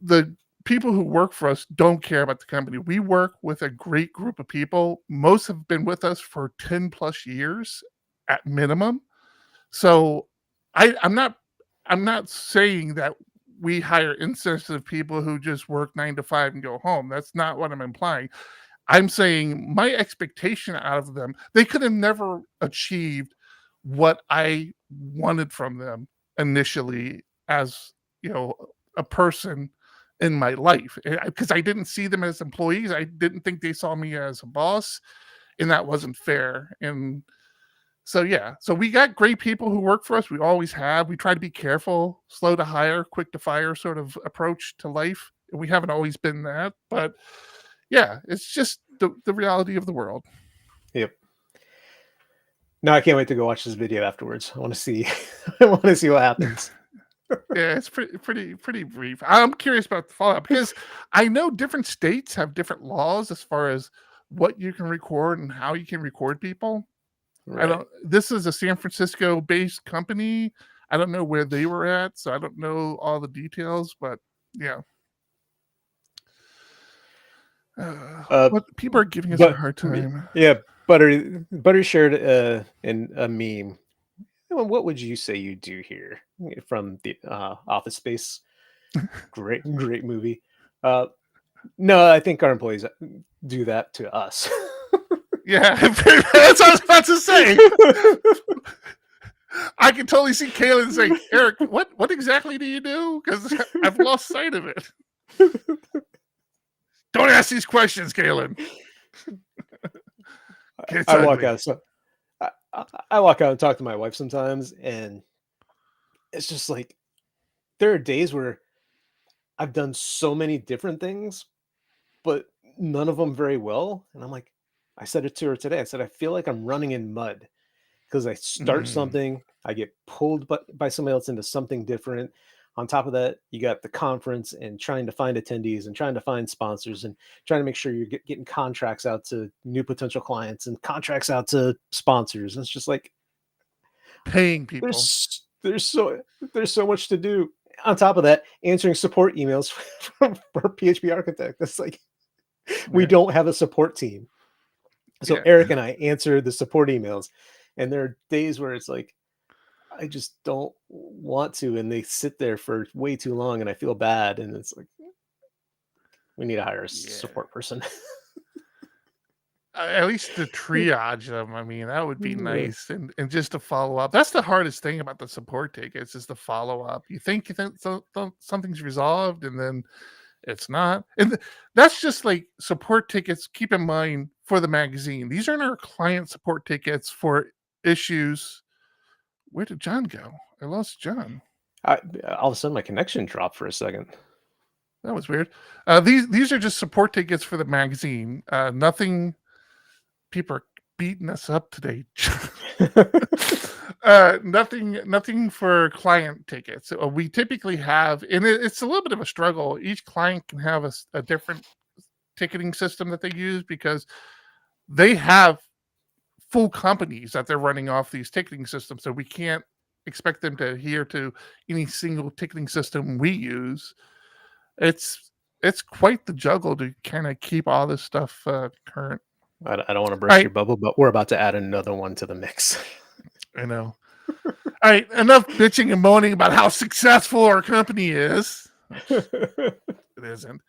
the people who work for us don't care about the company. We work with a great group of people. Most have been with us for 10 plus years at minimum. So I'm not saying that we hire insensitive people who just work 9 to 5 and go home. That's not what I'm implying. I'm saying my expectation out of them, they could have never achieved what I wanted from them initially as, a person in my life, because I didn't see them as employees. I didn't think they saw me as a boss, and that wasn't fair. And so, yeah, so we got great people who work for us. We always have. We try to be careful, slow to hire, quick to fire sort of approach to life. We haven't always been that, but yeah, it's just the reality of the world. Yep. No, I can't wait to go watch this video afterwards. I want to see what happens. Yeah, it's pretty brief. I'm curious about the fallout, because I know different states have different laws as far as what you can record and how you can record people. Right. This is a San Francisco based company. I don't know where they were at, so I don't know all the details, but yeah. But people are giving us a hard time. Yeah, Butter shared a meme Well, what would you say you do here? From the Office Space. Great movie. No, I think our employees do that to us. Yeah, that's what I was about to say. I can totally see Kaylin saying, Eric, what exactly do you do? Because I've lost sight of it. Don't ask these questions, Kaylin. I walk out. So I walk out and talk to my wife sometimes, and it's just like there are days where I've done so many different things, but none of them very well. And I'm like, I said it to her today. I said, I feel like I'm running in mud because I start something, I get pulled by somebody else into something different. On top of that, you got the conference and trying to find attendees and trying to find sponsors and trying to make sure you're getting contracts out to new potential clients and contracts out to sponsors. And it's just like paying people. There's so much to do. On top of that, answering support emails for PHP Architect. That's like, we don't have a support team. So Eric and I answer the support emails, and there are days where it's like, I just don't want to, and they sit there for way too long, and I feel bad. And it's like, we need to hire a support person. At least to triage them. I mean, that would be nice, and just to follow up. That's the hardest thing about the support tickets is the follow up. You think something's resolved, and then it's not. And that's just like support tickets. Keep in mind for the magazine, these aren't our client support tickets for issues. Where did John go? I lost John. All of a sudden, my connection dropped for a second. That was weird. These are just support tickets for the magazine. Nothing. People are beating us up today. Nothing for client tickets. We typically have, and it's a little bit of a struggle. Each client can have a different ticketing system that they use because they have full companies that they're running off these ticketing systems. So we can't expect them to adhere to any single ticketing system we use. It's quite the juggle to kind of keep all this stuff current. I don't want to burst your bubble, but we're about to add another one to the mix. I know. All right, enough bitching and moaning about how successful our company is. It isn't.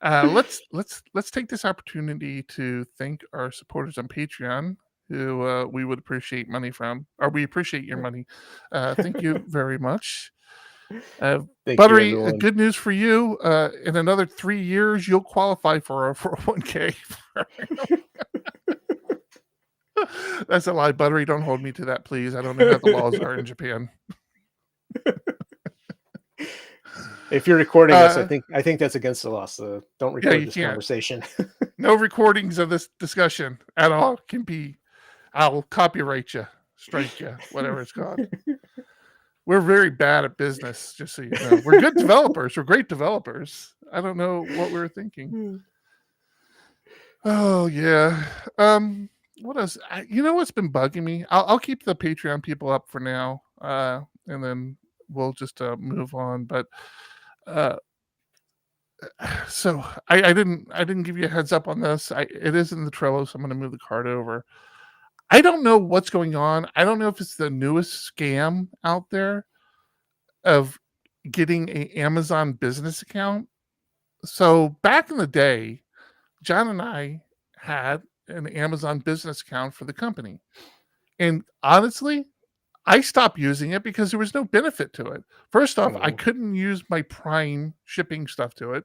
Let's take this opportunity to thank our supporters on Patreon, who we would appreciate money from, or we appreciate your money. Thank you very much. Buttery, good news for you. In another 3 years, you'll qualify for a 401k. That's a lie, Buttery. Don't hold me to that, please. I don't know how the laws are in Japan. If you're recording this, I think that's against the law. So don't record this conversation. No recordings of this discussion at all can be. I'll copyright you, strike you, whatever it's called. We're very bad at business, just so you know. We're good developers. We're great developers. I don't know what we were thinking. Oh, yeah. What else? You know what's been bugging me? I'll keep the Patreon people up for now, and then we'll just move on. But so I didn't give you a heads up on this. It is in the Trello, so I'm going to move the card over. I don't know what's going on. I don't know if it's the newest scam out there of getting an Amazon business account. So back in the day, John and I had an Amazon business account for the company. And honestly, I stopped using it because there was no benefit to it. First off, I couldn't use my Prime shipping stuff to it.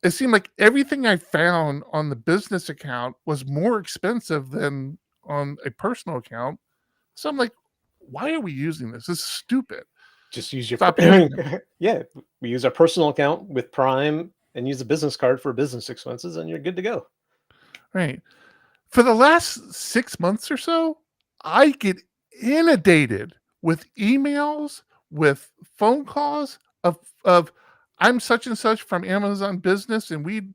It seemed like everything I found on the business account was more expensive than on a personal account. So I'm like, why are we using this? This is stupid. Just use your Yeah, we use our personal account with Prime and use a business card for business expenses, and you're good to go. Right. For the last 6 months or so, I get inundated with emails, with phone calls of I'm such and such from Amazon Business, and we'd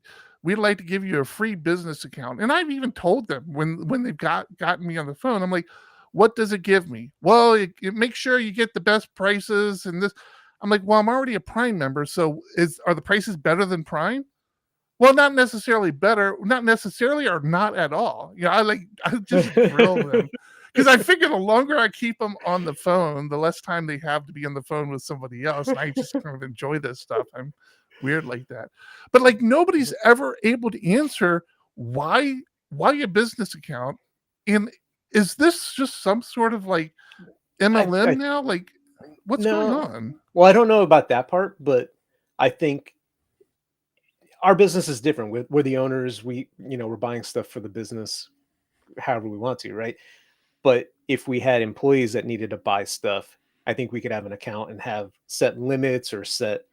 like to give you a free business account. And I've even told them when they've gotten me on the phone, I'm like, what does it give me? Well, it makes sure you get the best prices and this. I'm like, well, I'm already a Prime member, so are the prices better than Prime? Well, not necessarily better, not necessarily, or not at all. You know, I just drill them Because I figure the longer I keep them on the phone, the less time they have to be on the phone with somebody else. And I just kind of enjoy this stuff. I'm weird like that. But like nobody's ever able to answer why a business account. And is this just some sort of like MLM now? Like what's going on? Well, I don't know about that part, but I think our business is different. We're the owners. We're buying stuff for the business however we want to, right? But if we had employees that needed to buy stuff, I think we could have an account and have set limits or set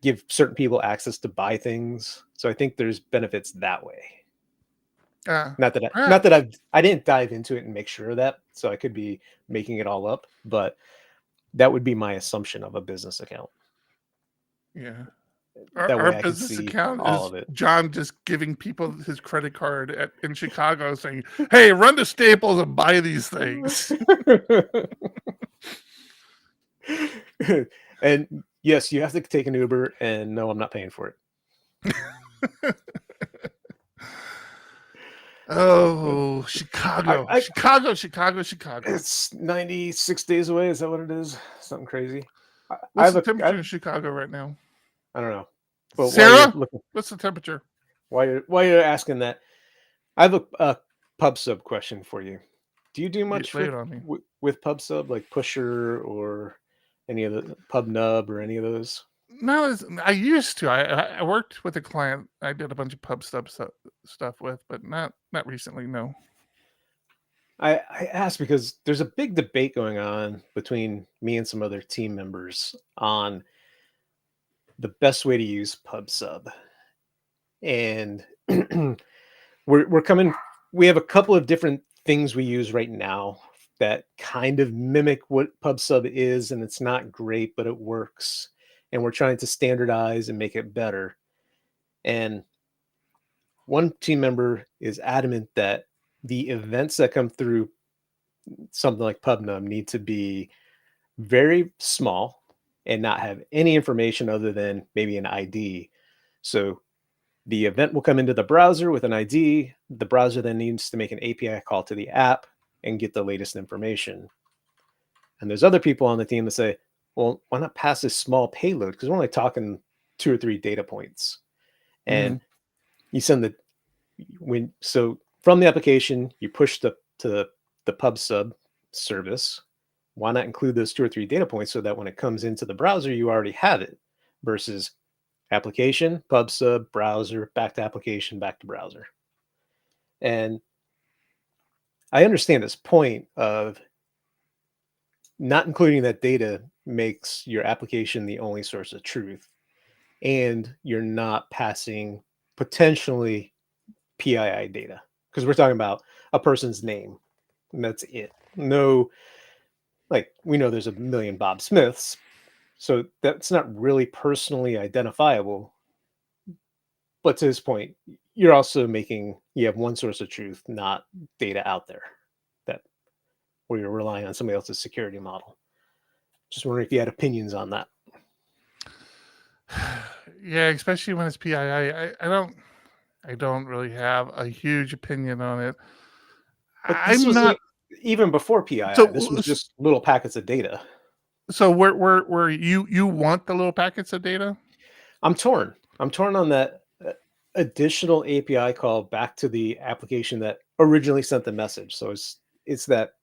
give certain people access to buy things. So I think there's benefits that way. Not that I didn't dive into it and make sure of that, so I could be making it all up, but that would be my assumption of a business account. Yeah. Our business account all is John just giving people his credit card in Chicago saying, hey, run to Staples and buy these things. And yes, you have to take an Uber, and no, I'm not paying for it. Oh, Chicago. Chicago. It's 96 days away. Is that what it is? Something crazy. What's the temperature in Chicago right now? I don't know. But Sarah, what's the temperature? While you're asking that, I have a pub sub question for you. Do you do much with pub sub, like Pusher or any of the Pub Nub or any of those? No, I used to. I worked with a client I did a bunch of pub sub stuff with, but not recently, no. I asked because there's a big debate going on between me and some other team members on the best way to use pub sub. And we have a couple of different things we use right now that kind of mimic what pub sub is, and it's not great, but it works. And we're trying to standardize and make it better. And one team member is adamant that the events that come through something like PubNub need to be very small and not have any information other than maybe an ID. So the event will come into the browser with an ID. The browser then needs to make an API call to the app and get the latest information. And there's other people on the team that say, well, why not pass this small payload? Because we're only talking 2 or 3 data points. And you send so from the application, you push to the pub sub service. Why not include those 2 or 3 data points so that when it comes into the browser, you already have it, versus application, pub sub, browser, back to application, back to browser. And I understand this point of not including that data makes your application the only source of truth, and you're not passing potentially PII data, because we're talking about a person's name and that's it. No, like, we know there's a million Bob Smiths, so that's not really personally identifiable. But to this point, you're also you have one source of truth, not data out there where you're relying on somebody else's security model. Just wondering if you had opinions on that. Yeah, especially when it's PII. I don't really have a huge opinion on it. But I'm not even before PII. So, this was just little packets of data. So where you want the little packets of data? I'm torn on that additional API call back to the application that originally sent the message. So it's that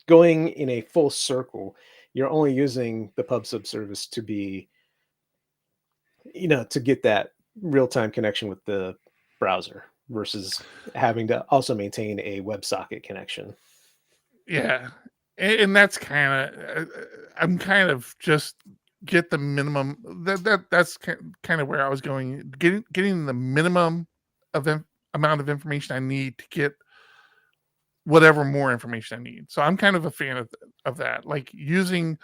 going in a full circle. You're only using the pub sub service to be, to get that real-time connection with the browser versus having to also maintain a WebSocket connection. Yeah. And that's I'm kind of just get the minimum. That's kind of where I was going. Getting the minimum amount of information I need to get whatever more information I need. So I'm kind of a fan of that. Like using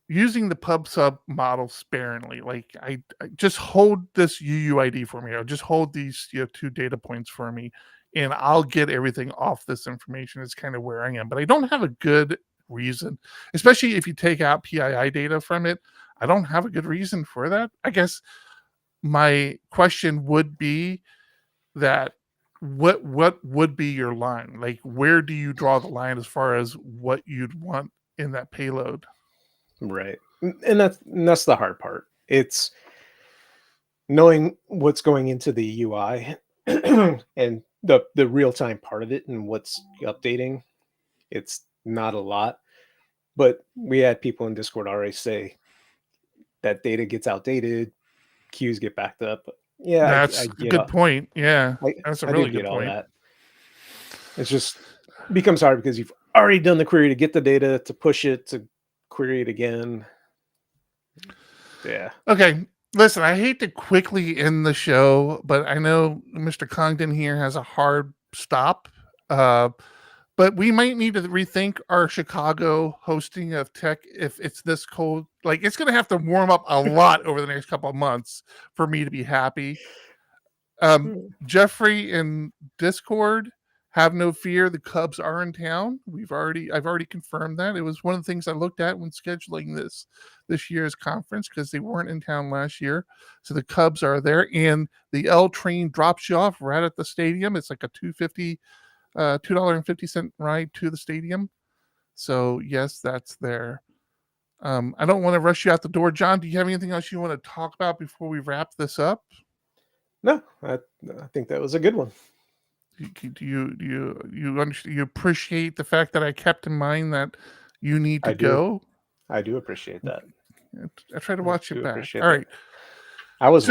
the pub sub model sparingly. Like I just hold this UUID for me, or just hold these 2 data points for me, and I'll get everything off this information. Is kind of where I am. But I don't have a good reason, especially if you take out PII data from it. I don't have a good reason for that. I guess my question would be that what would be your line? Like, where do you draw the line as far as what you'd want in that payload? Right. And that's the hard part. It's knowing what's going into the UI and the real-time part of it and what's updating. It's not a lot, but we had people in Discord already say that data gets outdated, queues get backed up. Yeah, That's a good point. Yeah, that's a really good point. All that. It's just becomes hard because you've already done the query to get the data, to push it, to query it again. Yeah. Okay. Listen, I hate to quickly end the show, but I know Mr. Congdon here has a hard stop. But we might need to rethink our Chicago hosting of tech if it's this cold. Like, it's going to have to warm up a lot over the next couple of months for me to be happy. Jeffrey in Discord, have no fear. The Cubs are in town. I've already confirmed that. It was one of the things I looked at when scheduling this year's conference because they weren't in town last year. So the Cubs are there, and the L train drops you off right at the stadium. It's like a $2.50 ride to the stadium. So yes, that's there. I don't want to rush you out the door. John, do you have anything else you want to talk about before we wrap this up? No, I think that was a good one. Do you understand? You appreciate the fact that I kept in mind that you need to go? I do appreciate that. I try to watch it back. All right. I was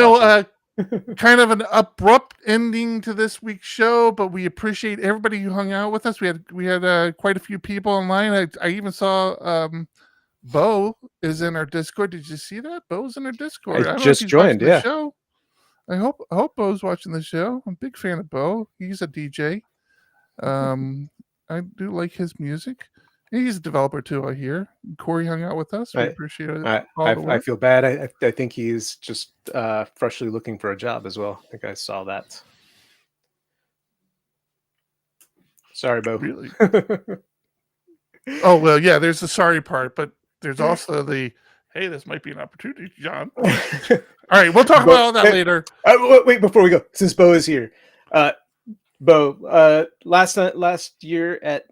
kind of an abrupt ending to this week's show, but we appreciate everybody who hung out with us. We had quite a few people online. I even saw Bo is in our Discord. Did you see that? Bo's in our Discord. I just joined. Yeah. Show. I hope Bo's watching the show. I'm a big fan of Bo. He's a DJ. I do like his music. He's a developer too, I hear. Corey hung out with us. We appreciate it. I feel bad. I think he's just freshly looking for a job as well. I think I saw that. Sorry, Bo. Really? Oh, well, yeah, there's the sorry part, but there's also the, hey, this might be an opportunity, John. All right, we'll talk about all that later. Wait, before we go, since Bo is here. Bo, last year at,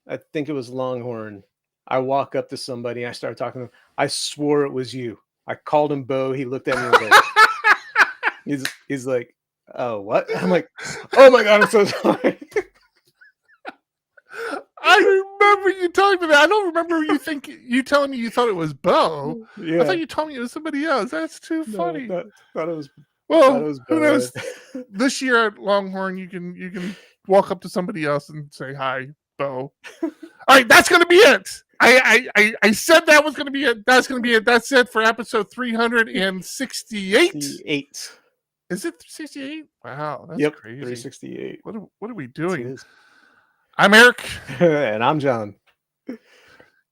I think it was Longhorn, I walk up to somebody, I started talking to him. I swore it was you. I called him Bo. He looked at me and was like, he's like, oh, what? I'm like, oh my God, I'm so sorry. I remember you talking to me. I don't remember you telling me you thought it was Bo. Yeah. I thought you told me it was somebody else. That's too funny. Thought it was. Well, who knows? This year at Longhorn, you can walk up to somebody else and say hi, Bo. All right, that's gonna be it. I said that was gonna be it. That's gonna be it. That's it for episode 368. Is it 68? Wow, that's crazy. 368. What are we doing? I'm Eric. And I'm John.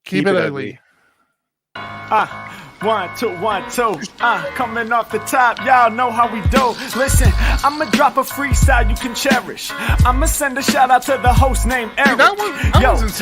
Keep it ugly. 1, 2, 1, 2. Coming off the top, y'all know how we do. Listen, I'ma drop a freestyle you can cherish. I'ma send a shout out to the host named Eric.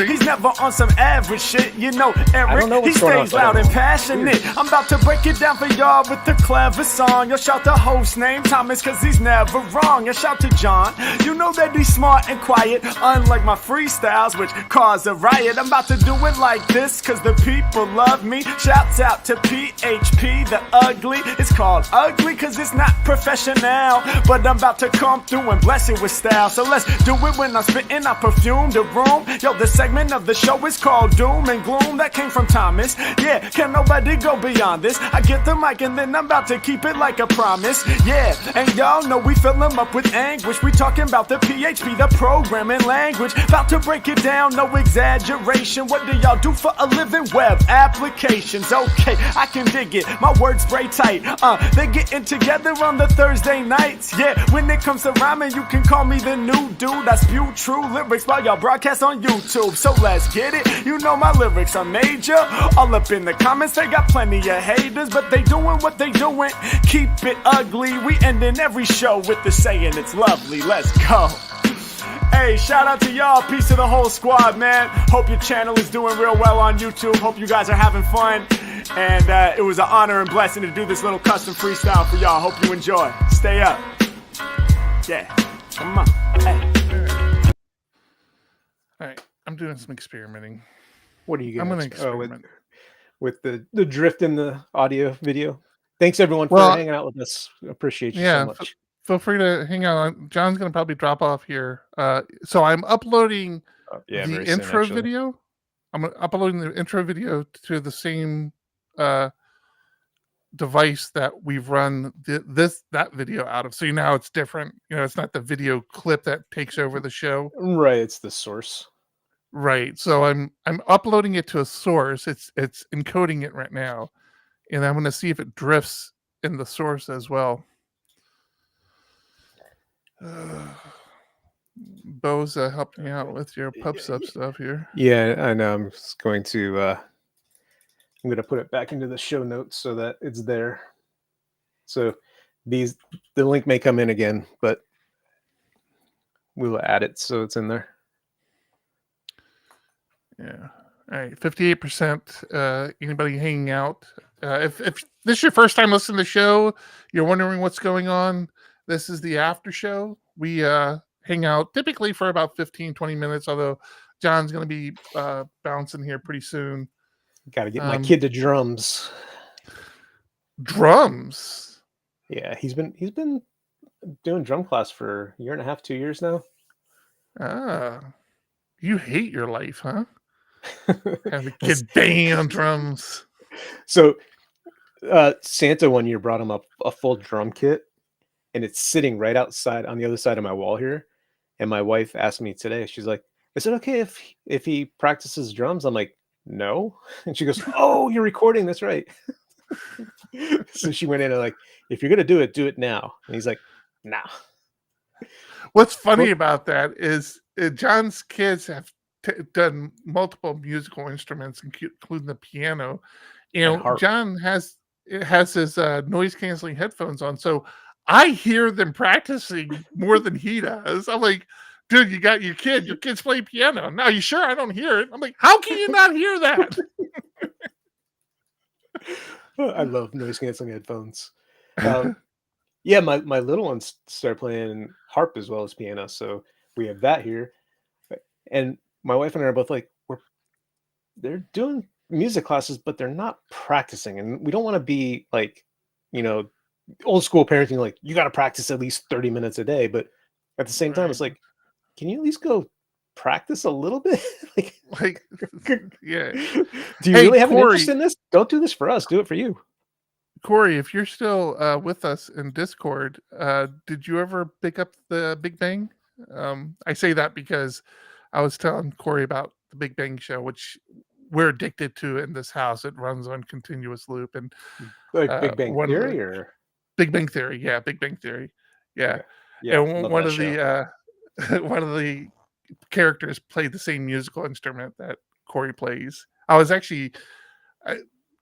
He's never on some average shit. You know, Eric, he stays loud and passionate. I'm about to break it down for y'all with the clever song. Yo, shout the host named Thomas, cause he's never wrong. And shout to John, you know that he's smart and quiet, unlike my freestyles, which cause a riot. I'm about to do it like this, cause the people love me. Shouts out to PHP, the ugly. It's called ugly cause it's not professional, but I'm about to come through and bless it with style. So let's do it when I'm spitting, I perfume the room. Yo, the segment of the show is called Doom and Gloom. That came from Thomas. Yeah, can nobody go beyond this? I get the mic and then I'm about to keep it like a promise. Yeah, and y'all know we fill them up with anguish. We talking about the PHP, the programming language. About to break it down, no exaggeration. What do y'all do for a living? Web applications. Okay, I can dig it, my words spray tight. They getting together on the Thursday nights. Yeah, when it comes to rhyming, you can call me the new dude. I spew true lyrics while y'all broadcast on YouTube. So let's get it, you know my lyrics are major. All up in the comments, they got plenty of haters, but they doing what they doing. Keep it ugly, we ending every show with the saying it's lovely. Let's go. Hey, shout out to y'all. Peace to the whole squad, man. Hope your channel is doing real well on YouTube. Hope you guys are having fun. And it was an honor and blessing to do this little custom freestyle for y'all. Hope you enjoy. Stay up. Yeah. Come on. Hey. doing some experimenting. What are you I'm going going to to experiment. with the drift in the audio video? Thanks everyone for Well, hanging out with us. Appreciate you so yeah, much. feel free to hang out. John's going to probably drop off here. So I'm uploading Yeah, the very soon, intro actually. video. I'm uploading the intro video to the same device that we've run that video out of. So now it's different. It's not the video clip that takes over the show. Right, it's the source. Right. So I'm uploading it to a source. It's encoding it right now, and I'm going to see if it drifts in the source as well. Bo's helping me out with your PubSub stuff here. Yeah, I know. I'm just going to I'm going to put it back into the show notes so that it's there. So the link may come in again, but we will add it so it's in there. Yeah. All right. 58%. Anybody hanging out? If this is your first time listening to the show, you're wondering what's going on, this is the after show. We hang out typically for about 15-20 minutes, although John's going to be bouncing here pretty soon. Got to get my kid to drums. Drums? Yeah, he's been doing drum class for a year and a half, 2 years now. You hate your life, huh? Have a kid banging on drums. So Santa one year brought him up a full drum kit, and it's sitting right outside on the other side of my wall here. And my wife asked me today, she's like, is it okay if he practices drums? I'm like, no. And she goes, oh, you're recording, that's right. So she went in and like, if you're gonna do it now. And he's like, nah. What's funny about that is John's kids have done multiple musical instruments, including the piano. John has his noise canceling headphones on, so I hear them practicing more than he does. I'm like, dude, you got your kids play piano. Now, you sure I don't hear it? I'm like, how can you not hear that? I love noise canceling headphones. Yeah, my little ones start playing harp as well as piano, so we have that here. And my wife and I are both like, they're doing music classes, but they're not practicing, and we don't want to be like, old school parenting, like you got to practice at least 30 minutes a day. But at the same time, it's like, can you at least go practice a little bit? like, yeah. Do you really have an interest in this? Don't do this for us. Do it for you. Corey, if you're still with us in Discord, did you ever pick up the Big Bang? I say that because I was telling Corey about the Big Bang show, which we're addicted to in this house. It runs on continuous loop. And like Big Bang Theory or Big Bang Theory. Yeah. Big Bang Theory. Yeah. Okay. Yeah. And one of the characters played the same musical instrument that Corey plays.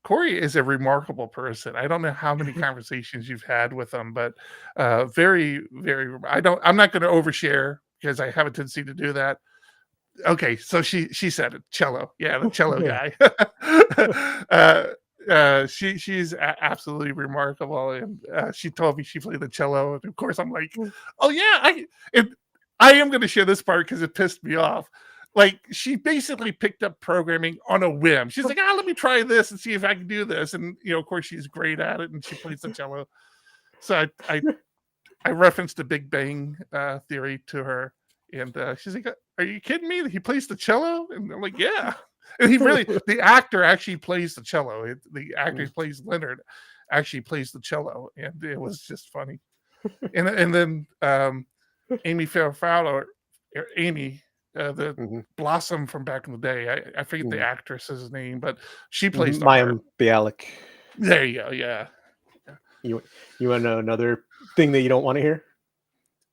Corey is a remarkable person. I don't know how many conversations you've had with him, but very, very. I'm not going to overshare because I have a tendency to do that. Okay, so she said it. Cello, yeah, the cello guy. She's absolutely remarkable, and she told me she played the cello, and of course I'm like, oh yeah, I am going to share this part because it pissed me off. Like, she basically picked up programming on a whim. She's like, let me try this and see if I can do this. And, of course, she's great at it, and she plays the cello. So I referenced the Big Bang Theory to her, and she's like, are you kidding me? He plays the cello? And I'm like, yeah. And the actor actually plays the cello. The actor who plays Leonard actually plays the cello, and it was just funny. And then Amy Farrell, or Amy, the Blossom from back in the day. I forget the actress's name, but she plays Mayim Bialik. There you go. Yeah. You want to know another thing that you don't want to hear?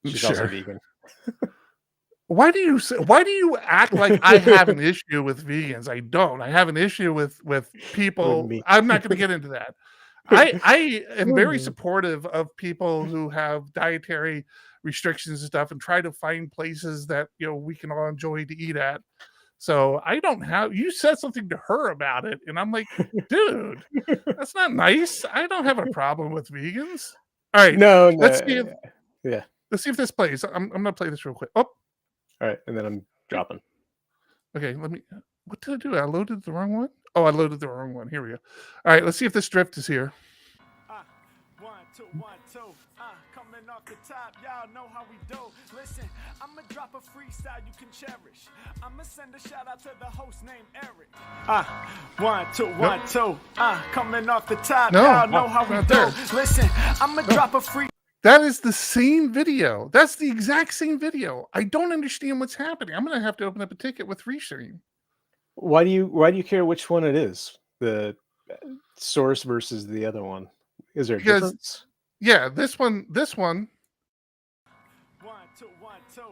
She's also Sure. vegan. Why do you act like I have an issue with vegans? I don't. I have an issue with people. I'm not going to get into that. I am very supportive of people who have dietary restrictions and stuff, and try to find places that we can all enjoy to eat at. So I don't have. You said something to her about it, and I'm like, dude, that's not nice. I don't have a problem with vegans. All right, no. Let's see if let's see if this plays. I'm gonna play this real quick. Oh, all right, and then I'm dropping. Okay, let me. What did I do? I loaded the wrong one. Oh, I loaded the wrong one. Here we go. All right, let's see if this drift is here. 1, 2, 1, 2. Coming off the top, y'all know how we do. Listen, I'ma drop a freestyle you can cherish. I'ma send a shout out to the host named Eric. 1, 2, 1, 2. Coming off the top, No, y'all know how we not do. there. Listen, I'ma drop a free. That is the same video. That's the exact same video. I don't understand what's happening. I'm gonna have to open up a ticket with Restream. Why do you care which one it is? The source versus the other one. Is there a Because- difference? Yeah, this one, 1, 2, 1, 2.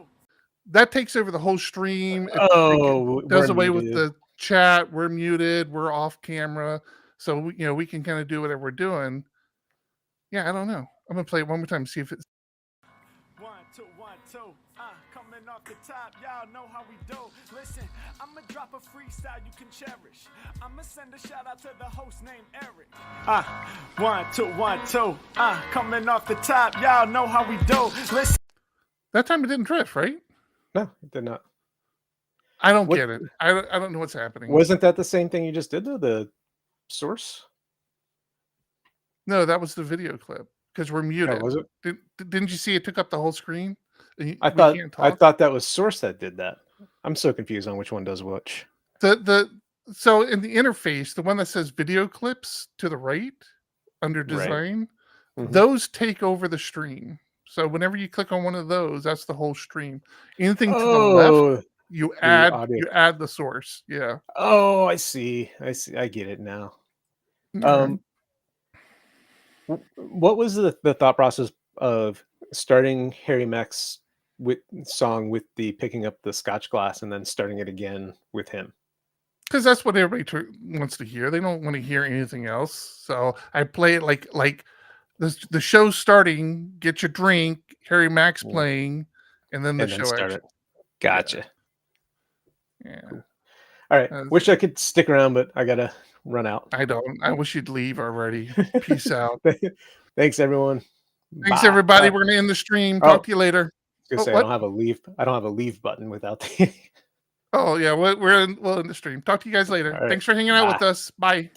that takes over the whole stream. Oh, It does we're away with muted. the chat. We're muted. We're off camera, so we can kind of do whatever we're doing. Yeah, I don't know. I'm gonna play it one more time to see if it's. 1, 2, 1, 2. Coming off the top, y'all know how we do. Listen, I'ma drop a freestyle you can cherish. I'ma send a shout out to the host named Eric. 1, 2, 1, 2. Coming off the top, y'all know how we do. Listen. That time it didn't drift, right? No, it did not. I don't What- get it. I don't know what's happening. Wasn't that the same thing you just did though? The source? No, that was the video clip because we're muted. was it? Didn't you see it took up the whole screen? I thought that was source that did that. I'm so confused on which one does which. So in the interface, the one that says video clips to the right under Right. design, Mhm. those take over the stream. So whenever you click on one of those, that's the whole stream. Anything to the left, you add the source. Yeah. Oh, I see. I get it now. Alright. What was the thought process of starting Harry Mack's song with the picking up the Scotch glass and then starting it again with him? Because that's what everybody wants to hear. They don't want to hear anything else. So I play it like the show's starting. Get your drink. Harry Mack's playing, and then the show start actually. it. Gotcha. Yeah. Cool. All right. Wish I could stick around, but I gotta run out. I don't. I wish you'd leave already. Peace out. Thanks, everyone. Thanks, Bye. everybody. We're gonna end the stream. Talk to you later. I was gonna say, I don't have a leave. I don't have a leave button without the. Oh yeah, we'll end the stream. Talk to you guys later. All right. Thanks for hanging out Bye. with us. Bye.